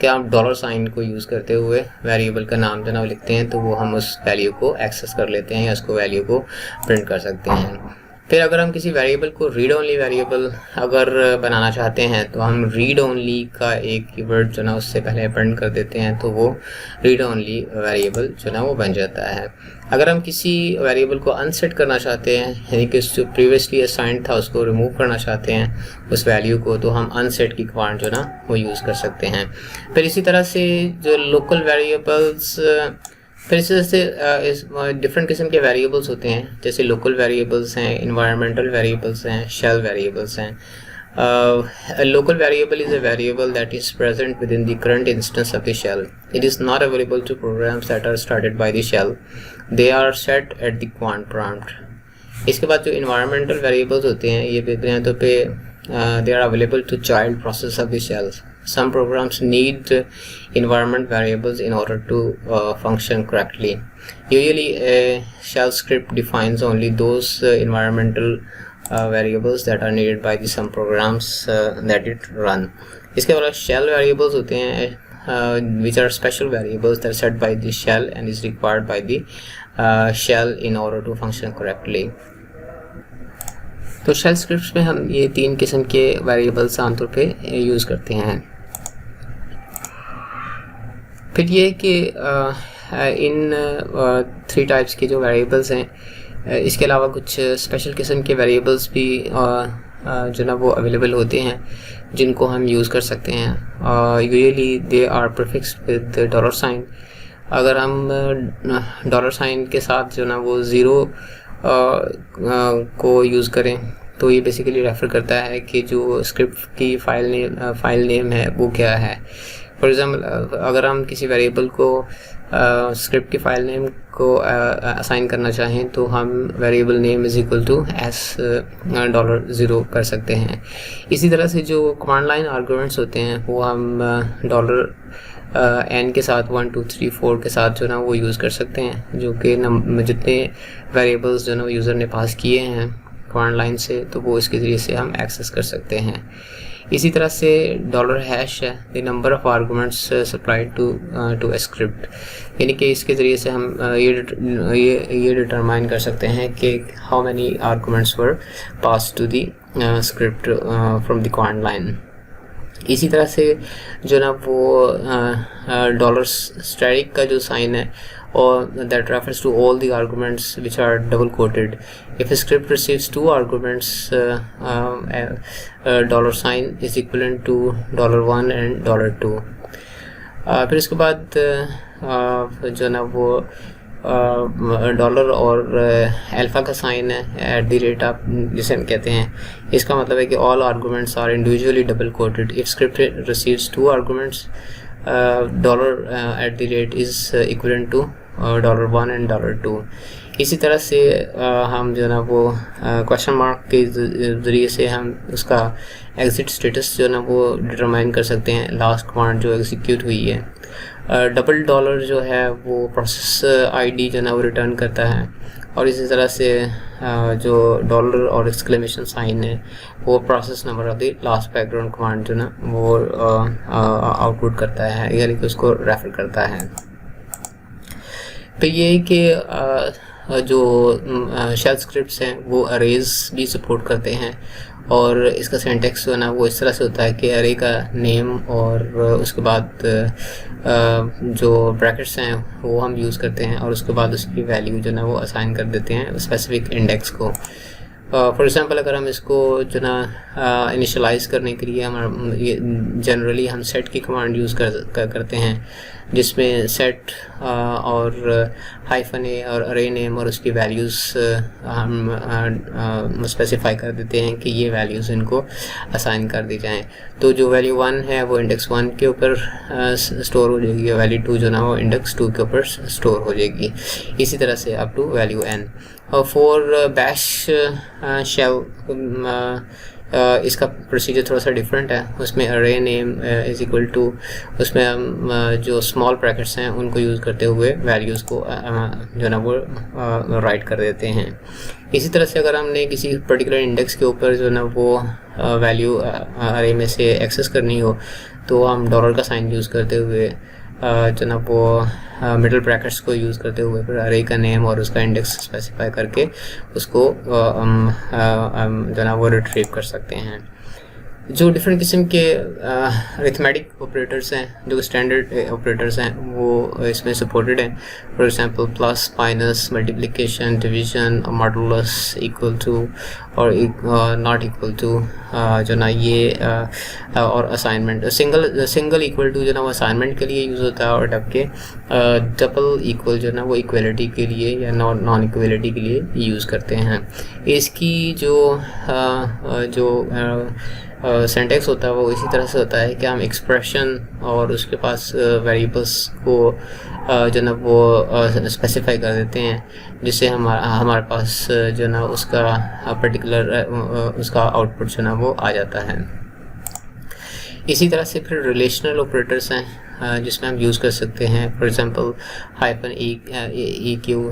कि हम डॉलर साइन को यूज़ करते हुए वेरिएबल का नाम जो ना लिखते हैं, तो वो हम उस वैल्यू को एक्सेस कर लेते हैं या उसको वैल्यू को प्रिंट कर सकते हैं। फिर अगर हम किसी वेरिएबल को रीड ओनली वेरिएबल अगर बनाना चाहते हैं तो हम रीड ओनली का एक कीवर्ड जो ना उससे पहले प्रिंट कर देते हैं, तो वो रीड ओनली वेरिएबल जो ना वो बन जाता है। अगर हम किसी वेरिएबल को अनसेट करना चाहते हैं, यानी कि जो प्रीवियसली असाइंड था उसको रिमूव करना चाहते हैं उस वैल्यू को, तो हम अनसेट की कमांड जो ना वो यूज़ कर सकते हैं। फिर इसी तरह से जो लोकल वेरिएबल्स, फिर इस डिफरेंट किस्म के वेरिएबल्स होते हैं, जैसे लोकल वेरिएबल्स हैं, इन्वायरमेंटल वेरिएबल्स हैं, शेल वेरिएबल्स हैं। A local variable is a variable that is present within the current instance of the shell. It is not available to programs that are started by the shell. They are set at the quant prompt. इसके बाद जो environmental variables होते हैं ये बेहतरीन तौर पे they are available to child process of the shells. Some programs need environment variables in order to function correctly. Usually a shell script defines only those environmental variables that are needed by the some programs that it run. इसके अलावा shell variables होते हैं which are special variables that are set by the shell and is required by the shell in order to function correctly. तो shell scripts में हम ये तीन किस्म के वेरिएबल्स आमतौर पे यूज़ करते हैं। फिर ये कि इन 3 टाइप्स के जो वेरिएबल्स हैं, इसके अलावा कुछ स्पेशल किस्म के वेरिएबल्स भी जो ना वो अवेलेबल होते हैं जिनको हम यूज़ कर सकते हैं। Usually they are prefixed with dollar sign. अगर हम डॉलर साइन के साथ जो ना वो ज़ीरो को यूज़ करें तो ये बेसिकली रेफ़र करता है कि जो स्क्रिप्ट की फ़ाइल नेम है वो क्या है। फॉर एग्ज़ाम्पल अगर हम किसी वेरिएबल को स्क्रिप्ट की फ़ाइल नेम को असाइन करना चाहें तो हम variable name is equal to $0 कर सकते हैं। इसी तरह से जो कमांड लाइन आर्गुमेंट्स होते हैं वो हम $n के साथ 1 2 3 4 के साथ जो ना वो यूज़ कर सकते हैं, जो कि जितने वेरिएबल्स जो ना वो यूज़र ने पास किए हैं कमांड लाइन से, तो वो इसके ज़रिए से हम एक्सेस कर सकते हैं। इसी तरह से $# है the number of arguments supplied to a script, यानी कि इसके ज़रिए से हम ये डिटरमाइन कर सकते हैं कि how many arguments were pass to the script from the command line. इसी तरह से जो ना वो $* का जो साइन है, or that refers to all the arguments which are double quoted. If a script receives 2 arguments, $sign is equivalent to $1 and $2. फिर इसके बाद जो ना वो डॉलर और अल्फ़ा का साइन है @ आप जिसे हम कहते हैं, इसका मतलब है कि all arguments are individually double quoted. If script receives 2 arguments, $@ is equivalent to $1 and $2। इसी तरह से हम जो ना वो क्वेश्चन मार्क के ज़रिए से हम उसका एग्ज़िट स्टेटस जो ना वो डिटरमाइन कर सकते हैं, लास्ट कमांड जो एग्जीक्यूट हुई है। $, जो है वो प्रोसेस आईडी जो ना वो रिटर्न करता है, और इसी तरह से जो डॉलर और एक्सक्लेमेशन साइन है वो process number of the last background command जो ना वो आउटपुट करता है, यानी कि उसको रेफर करता है। फिर ये कि जो शेल स्क्रिप्ट्स हैं वो अरेज भी सपोर्ट करते हैं, और इसका सिंटैक्स जो है ना वो इस तरह से होता है कि अरे का नेम और उसके बाद जो ब्रैकेट्स हैं वो हम यूज़ करते हैं, और उसके बाद उसकी वैल्यू जो ना वो असाइन कर देते हैं स्पेसिफिक इंडेक्स को। फॉर एग्ज़ाम्पल अगर हम इसको जो ना इनिशलाइज करने के लिए हम जनरली हम सेट की कमांड यूज़ करते हैं, जिसमें सेट और हाइफन ए और अरे नेम और उसकी वैल्यूज़ हम स्पेसिफाई कर देते हैं कि ये वैल्यूज़ इनको असाइन कर दी जाएं। तो जो वैल्यू 1 है वो इंडेक्स 1 के ऊपर स्टोर हो जाएगी, वैल्यू 2 जो ना वो इंडेक्स 2 के ऊपर स्टोर हो जाएगी। इसी तरह से अप टू वैल्यू n। और फॉर बैश शेल इसका प्रोसीजर थोड़ा सा डिफरेंट है। उसमें अरे नेम इज़ इक्वल टू, उसमें हम जो स्मॉल ब्रैकेट्स हैं उनको यूज़ करते हुए वैल्यूज़ को जो ना वो राइट कर देते हैं। इसी तरह से अगर हमने किसी पर्टिकुलर इंडेक्स के ऊपर जो ना वो वैल्यू अरे में से एक्सेस करनी हो, तो हम डॉलर का साइन यूज़ करते हुए जो ना वो मिडल ब्रैकेट्स को यूज़ करते हुए फिर अरे का नेम और उसका इंडेक्स स्पेसिफाई करके उसको जो ना वो रिट्रीव कर सकते हैं। जो डिफरेंट किस्म के अरिथमेटिक ऑपरेटर्स हैं, जो स्टैंडर्ड ऑपरेटर्स हैं, वो इसमें सपोर्टेड हैं। For example plus, minus, multiplication, division, modulus, equal to और नॉट इक्वल टू जो ना ये और असाइनमेंट। सिंगल इक्वल टू जो ना वो असाइनमेंट के लिए यूज़ होता है, और डबल इक्वल जो ना वो इक्वलिटी के लिए या नॉन इक्वलिटी के लिए यूज़ करते हैं। इसकी जो सिंटैक्स होता है वो इसी तरह से होता है कि हम एक्सप्रेशन और उसके पास वेरिएबल्स को जो ना वो स्पेसिफाई कर देते हैं, जिससे हमारे पास जो ना उसका पर्टिकुलर उसका आउटपुट जो ना वो आ जाता है। इसी तरह से फिर रिलेशनल ऑपरेटर्स हैं जिसमें हम यूज़ कर सकते हैं। For example hyphen E Q,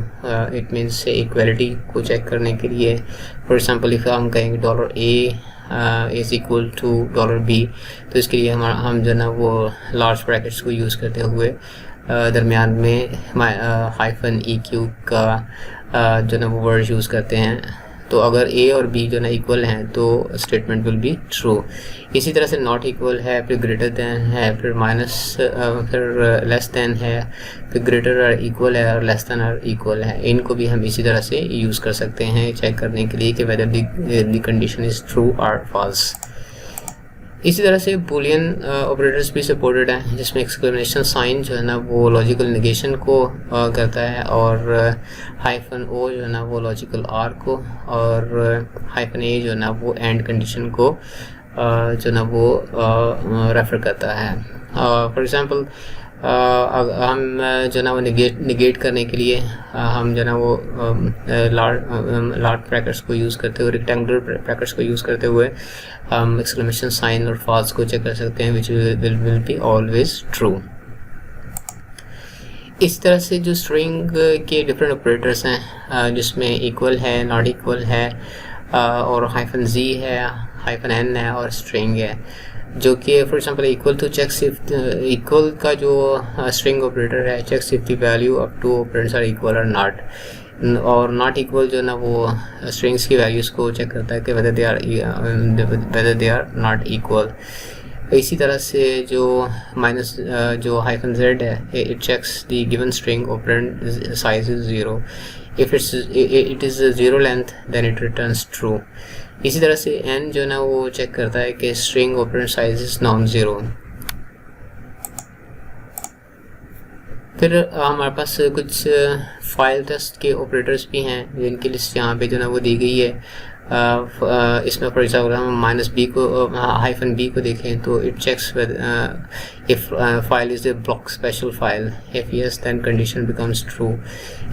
it means equality को चेक करने के लिए। फॉर एग्जांपल इफ हम कहेंगे dollar A is equal to dollar B, तो इसके लिए हम जो ना वो लार्ज ब्रैकेट्स को यूज़ करते हुए दरमियान में हाइफन ई क्यू का जो ना वो वर्ड यूज़ करते हैं। तो अगर ए और बी जो ना इक्वल हैं तो स्टेटमेंट विल बी ट्रू। इसी तरह से नॉट इक्वल है, फिर ग्रेटर दैन है, फिर माइनस, फिर लेस दैन है, फिर ग्रेटर और इक्वल है, और लेस दैन और इक्वल है। इनको भी हम इसी तरह से यूज़ कर सकते हैं चेक करने के लिए कि whether the condition is true और फॉल्स। इसी तरह से बूलियन ऑपरेटर्स भी सपोर्टेड हैं, जिसमें एक्सक्लेमेशन साइन जो है ना वो लॉजिकल नेगेशन को करता है, और हाइफन ओ जो है ना वो लॉजिकल आर को, और हाइफन ए जो है ना वो एंड कंडीशन को जो ना वो रेफर करता है। फॉर एग्जांपल हम जो ना वो निगेट करने के लिए हम जो ना वो लार्ज ब्रैकेट्स को यूज़ करते हुए, रेक्टेंगुलर ब्रैकेट्स को यूज़ करते हुए हम एक्सक्लेमेशन साइन और फॉल्स को चेक कर सकते हैं, which will be always true. इस तरह से जो स्ट्रिंग के डिफरेंट ऑपरेटर्स हैं, जिसमें इक्वल है, नॉट इक्वल है, और हाइफन जी है, हाइफन एन है, और स्ट्रिंग है, जो कि for example equal to checks if equal का जो स्ट्रिंग ऑपरेटर है checks if the value up to operators are equal और नॉट, और नॉट इक्वल जो ना वो स्ट्रिंग्स की वैल्यूज़ को चेक करता है कि whether they are not equal. इसी तरह से जो माइनस जो हाइफन जेड है, it checks the given string operand size is 0। If it is 0 length then it returns true. इसी तरह से n जो ना वो चेक करता है कि string operand size is non zero. फिर हमारे पास कुछ फाइल टेस्ट के ऑपरेटर्स भी हैं, जिनकी लिस्ट यहाँ पे जो ना वो दी गई है। इसमें फॉर एग्जाम्पल हम माइनस बी को हाइफन बी को देखें तो it checks if file is a block special file, if yes then condition becomes true.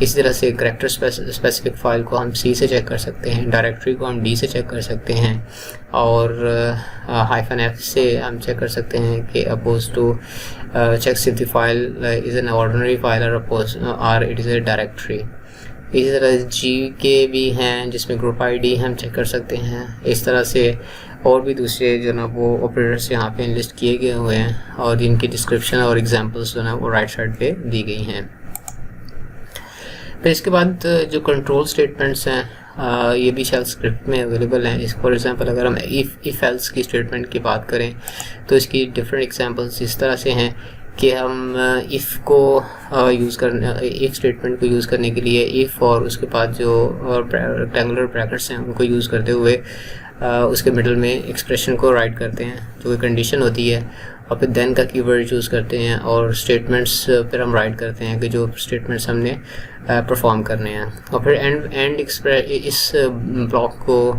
इसी तरह से करैक्टर स्पेसिफिक फाइल को हम सी से चेक कर सकते हैं, डायरेक्टरी को हम डी से चेक कर सकते हैं, और हाइफन एफ से हम चेक कर सकते हैं कि oppose to checks if the file is an ordinary file और इट इज़ ए डायरेक्टरी। इसी तरह जी के भी हैं, जिसमें ग्रुप आईडी हम चेक कर सकते हैं। इस तरह से और भी दूसरे जो ना वो ऑपरेटर्स यहाँ पे लिस्ट किए गए हुए हैं, और इनकी डिस्क्रिप्शन और एग्जांपल्स जो ना वो राइट साइड पे दी गई हैं। फिर इसके बाद जो कंट्रोल स्टेटमेंट्स हैं, ये भी शेल स्क्रिप्ट में अवेलेबल हैं। फॉर एग्जांपल अगर हम इफ़ एल्स की स्टेटमेंट की बात करें तो इसकी डिफरेंट एग्जांपल्स इस तरह से हैं कि हम इफ़ को यूज़ करने इफ़ स्टेटमेंट को यूज़ करने के लिए इफ़ और उसके बाद जो रेक्टेंगुलर ब्रैकेट्स हैं उनको यूज़ करते हुए उसके मिडल में एक्सप्रेशन को राइट करते हैं जो कि कंडीशन होती है, और फिर देन का कीवर्ड यूज़ करते हैं और स्टेटमेंट्स फिर हम राइट करते हैं कि जो स्टेटमेंट्स हमने परफॉर्म करने हैं। और फिर एंड इस ब्लॉक को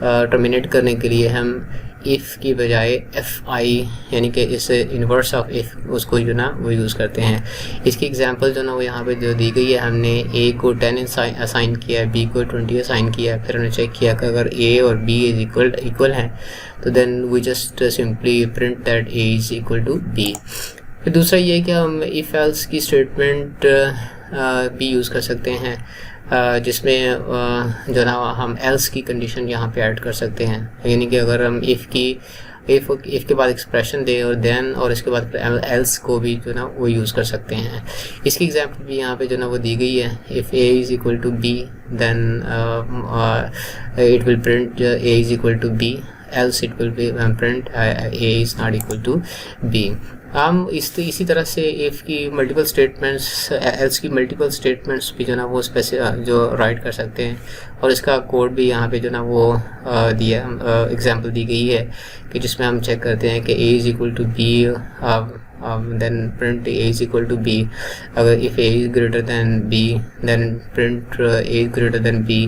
टर्मिनेट करने के लिए हम इफ़ की बजाय एफ आई यानी कि इस इन्वर्स ऑफ इफ़ उसको जो ना वो यूज़ करते हैं। इसकी एग्जांपल जो ना वो यहाँ पे जो दी गई है, हमने ए को 10 असाइन किया है, बी को 20 असाइन किया है, फिर हमने चेक किया कि अगर ए और बी इज इक्वल हैं तो then we just simply print that A is equal to B. फिर दूसरा ये कि हम इफ़ एल्स की स्टेटमेंट भी यूज़ कर सकते हैं जिसमें जो ना हम एल्स की कंडीशन यहाँ पे ऐड कर सकते हैं, यानी कि अगर हम इफ़ के बाद एक्सप्रेशन दे और देन और इसके बाद एल्स को भी जो ना वो यूज़ कर सकते हैं। इसकी एग्जांपल भी यहाँ पे जो ना वो दी गई है, if A is equal to B then it will print A is equal to B, else it will be print a is not equal to b। हम इसी तरह से इफ़ की मल्टीपल स्टेटमेंट्स एल्स की मल्टीपल स्टेटमेंट्स भी जो ना वो जो राइट कर सकते हैं, और इसका कोड भी यहाँ पे जो ना वो दिया एग्जांपल दी गई है कि जिसमें हम चेक करते हैं कि a is equal to B then print a is equal to b। अगर if a is greater than b then print a is greater than b।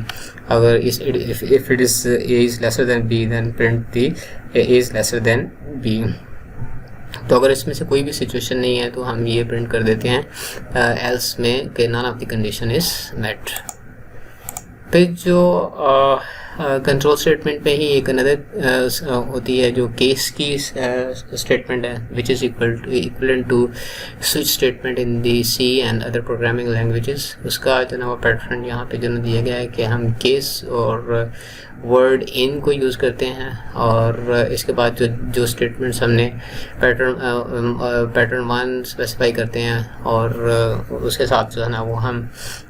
अगर if it is a is lesser than b then print the a is lesser than b। तो अगर इसमें से कोई भी situation नहीं है तो हम ये प्रिंट कर देते हैं एल्स में कि none of the condition is met. फिर जो कंट्रोल स्टेटमेंट में ही एक अनदर होती है जो केस की स्टेटमेंट है, which is equivalent to switch statement in the C and other programming languages. उसका जो ना वो पैटर्न यहाँ पे जो ना दिया गया है कि हम केस और वर्ड इन को यूज़ करते हैं, और इसके बाद जो स्टेटमेंट्स हमने पैटर्न 1 स्पेसिफाई करते हैं और उसके साथ जो है ना वो हम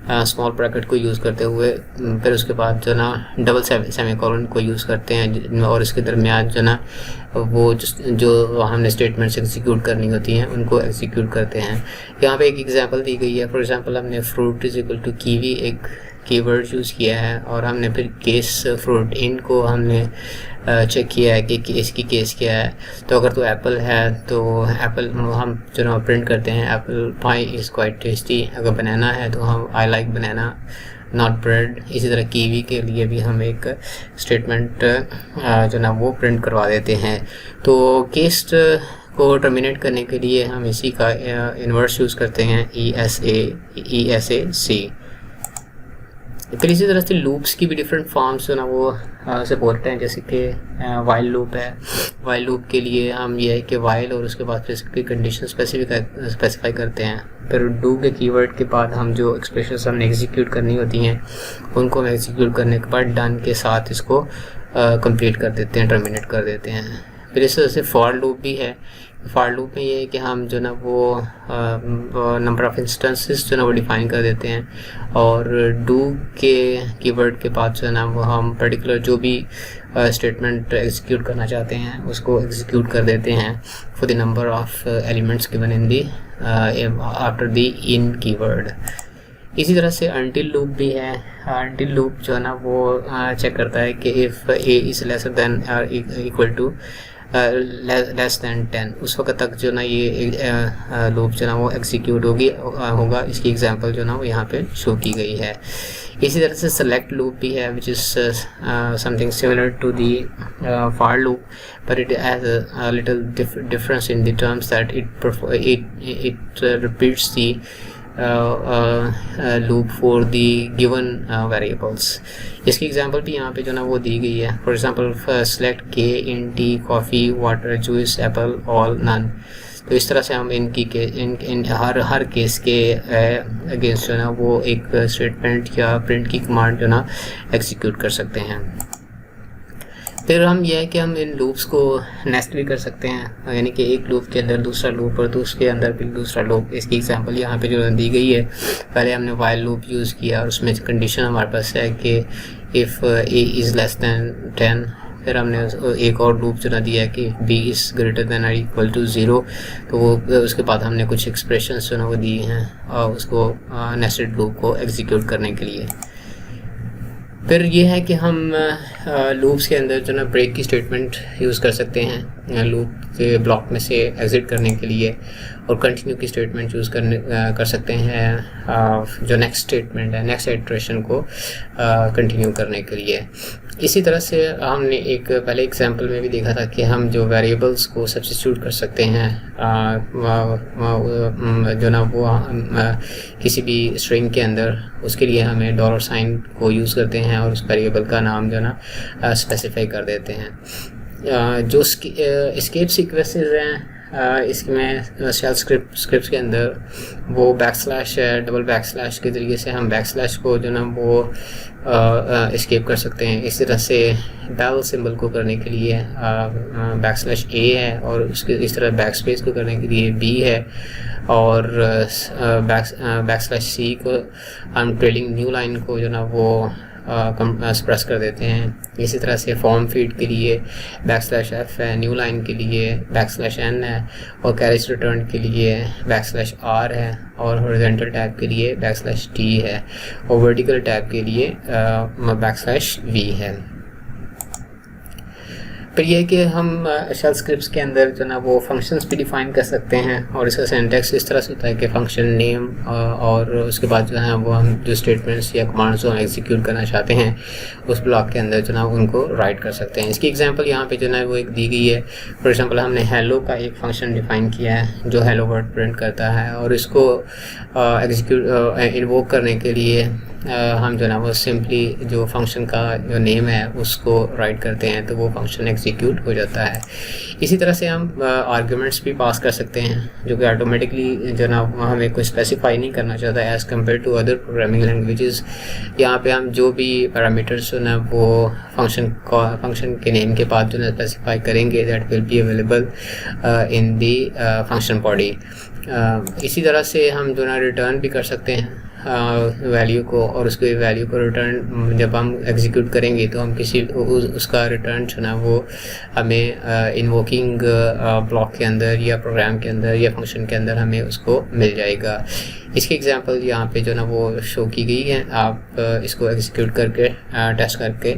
स्मॉल ब्रैकेट को यूज़ करते हुए फिर उसके बाद जो ना डबल सेमीकोलन को यूज़ करते हैं, और इसके दरमियान जो ना वो जो हमने स्टेटमेंट्स एग्जीक्यूट करनी होती हैं उनको एग्जीक्यूट करते हैं। यहाँ पे एक एग्जांपल दी गई है, फॉर एग्जांपल हमने fruit is equal to kiwi एक कीवर्ड यूज़ किया है, और हमने फिर केस फ्रूट इन को हमने चेक किया है कि इसकी केस क्या है। तो अगर तो एप्पल है तो एप्पल हम जो ना प्रिंट करते हैं apple pie is quite tasty. अगर बनाना है तो हम I like banana not bread. इसी तरह कीवी के लिए भी हम एक स्टेटमेंट जो ना वो प्रिंट करवा देते हैं। तो केस को टर्मिनेट करने के लिए हम इसी का इन्वर्स यूज़ करते हैं ESA। फिर इसी तरह से लूप्स की भी डिफरेंट फॉर्म्स जो ना वो सपोर्ट हैं, जैसे कि वाइल लूप है। वाइल लूप के लिए हम ये है कि वाइल और उसके बाद फिर इसकी कंडीशन स्पेसिफाई करते हैं। फिर डू के कीवर्ड के बाद हम जो एक्सप्रेशन हमने एग्जीक्यूट करनी होती हैं उनको हम एग्जीक्यूट करने के बाद डन के साथ इसको कंप्लीट कर देते हैं, टर्मिनेट कर देते हैं। फिर इस तरह से फॉर लूप भी है। फॉर लूप में ये है कि हम जो ना वो नंबर ऑफ़ इंस्टेंसेस जो ना वो डिफाइन कर देते हैं, और डू के कीवर्ड के बाद जो है ना वो हम पर्टिकुलर जो भी स्टेटमेंट एग्जीक्यूट करना चाहते हैं उसको एग्जीक्यूट कर देते हैं for the number of elements given in the after the in keyword. इसी तरह से अनटिल लूप भी है। अनटिल लूप जो है ना वो चेक करता है कि if A is lesser than और इक्वल टू लेस दैन 10, उस वक्त तक जो ना ये लूप जो ना वो एग्जीक्यूट होगा। इसकी एग्जांपल जो ना वो यहाँ पे शो की गई है। इसी तरह से सेलेक्ट लूप भी है, which is something similar to the for loop, but it has a little difference in the terms that it repeats the loop for the given variables। इसकी एग्जांपल भी यहाँ पे जो ना वो दी गई है। For example select K in tea coffee water juice apple all none. तो इस तरह से हम इन हर केस के अगेंस्ट जो ना वो एक स्टेटमेंट या प्रिंट की कमांड जो ना एग्जीक्यूट कर सकते हैं। फिर हम यह है कि हम इन लूप्स को नेस्ट भी कर सकते हैं, यानी कि एक लूप के अंदर दूसरा लूप और उसके अंदर भी दूसरा लूप। इसकी एग्जांपल यहाँ पे जो दी गई है, पहले हमने वाइल लूप यूज़ किया और उसमें कंडीशन हमारे पास है कि if A is less than 10, फिर हमने एक और लूप जो ना दिया है कि b इज़ ग्रेटर देन और इक्वल टू 0, तो वो उसके बाद हमने कुछ एक्सप्रेशंस जो ना वो दिए हैं और उसको नेस्टेड लूप को एग्जीक्यूट करने के लिए। फिर ये है कि हम लूप्स के अंदर जो ना ब्रेक की स्टेटमेंट यूज़ कर सकते हैं लूप के ब्लॉक में से एग्ज़िट करने के लिए, और कंटिन्यू की स्टेटमेंट यूज़ कर सकते हैं जो नेक्स्ट स्टेटमेंट है, नेक्स्ट इटरेशन को कंटिन्यू करने के लिए। इसी तरह से हमने एक पहले एग्जांपल में भी देखा था कि हम जो वेरिएबल्स को सब्स्टिट्यूट कर सकते हैं जो ना वो किसी भी स्ट्रिंग के अंदर, उसके लिए हमें डॉलर साइन को यूज़ करते हैं और उस वेरिएबल का नाम जो ना स्पेसिफाई कर देते हैं। जो एस्केप सीक्वेंसेस हैं इसमें शेल स्क्रिप्ट्स के अंदर वो बैकस्लैश डबल बैकस्लैश के ज़रिए से हम बैकस्लैश को जो ना वो एस्केप कर सकते हैं। इस तरह से बेल सिंबल को करने के लिए बैकस्लैश ए है, और उसके इस तरह बैकस्पेस को करने के लिए बी है, और बैकस्लैश सी को हम ट्रेलिंग न्यू लाइन को जो ना वो एक्सप्रेस कर देते हैं। इसी तरह से फॉर्म फीड के लिए बैकस्लैश एफ है, न्यू लाइन के लिए बैकस्लैश एन है, और कैरेज रिटर्न के लिए बैकस्लैश आर है, और हॉरिजॉन्टल टैब के लिए बैकस्लैश टी है, और वर्टिकल टैब के लिए बैकस्लैश वी है। फिर यह कि हम शेल स्क्रिप्ट्स के अंदर जो ना वो फंक्शंस भी डिफ़ाइन कर सकते हैं, और इसका सिंटैक्स इस तरह से होता है कि फंक्शन नेम और उसके बाद जो है वो हम जो स्टेटमेंट्स या कमांड्स जो हम एग्जीक्यूट करना चाहते हैं उस ब्लॉक के अंदर जो ना उनको राइट कर सकते हैं। इसकी एग्जांपल यहाँ पे जो ना वो एक दी गई है। फॉर एग्जांपल हमने हेलो का एक फंक्शन डिफ़ाइन किया है जो हेलो वर्ड प्रिंट करता है, और इसको इन्वोक करने के लिए हम जो ना वो सिंपली जो फंक्शन का जो नेम है उसको राइट करते हैं, तो वो फंक्शन एग्जीक्यूट हो जाता है। इसी तरह से हम आर्गुमेंट्स भी पास कर सकते हैं जो कि ऑटोमेटिकली जो ना हमें कोई स्पेसिफाई नहीं करना चाहता है as compare to other programming languages. यहाँ पे हम जो भी पैरामीटर्स जो ना वो फंक्शन के नेम के बाद जो ना स्पेसिफाई करेंगे that will be available in the function body. इसी तरह से हम जो ना रिटर्न भी कर सकते हैं वैल्यू को, और उसके वैल्यू को रिटर्न जब हम एग्जीक्यूट करेंगे तो हम किसी उसका रिटर्न जो ना वो हमें इन्वोकिंग ब्लॉक के अंदर या प्रोग्राम के अंदर या फंक्शन के अंदर हमें उसको मिल जाएगा। इसकी एग्जांपल यहाँ पे जो ना वो शो की गई है, आप इसको एग्जीक्यूट करके टेस्ट करके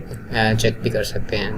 चेक भी कर सकते हैं।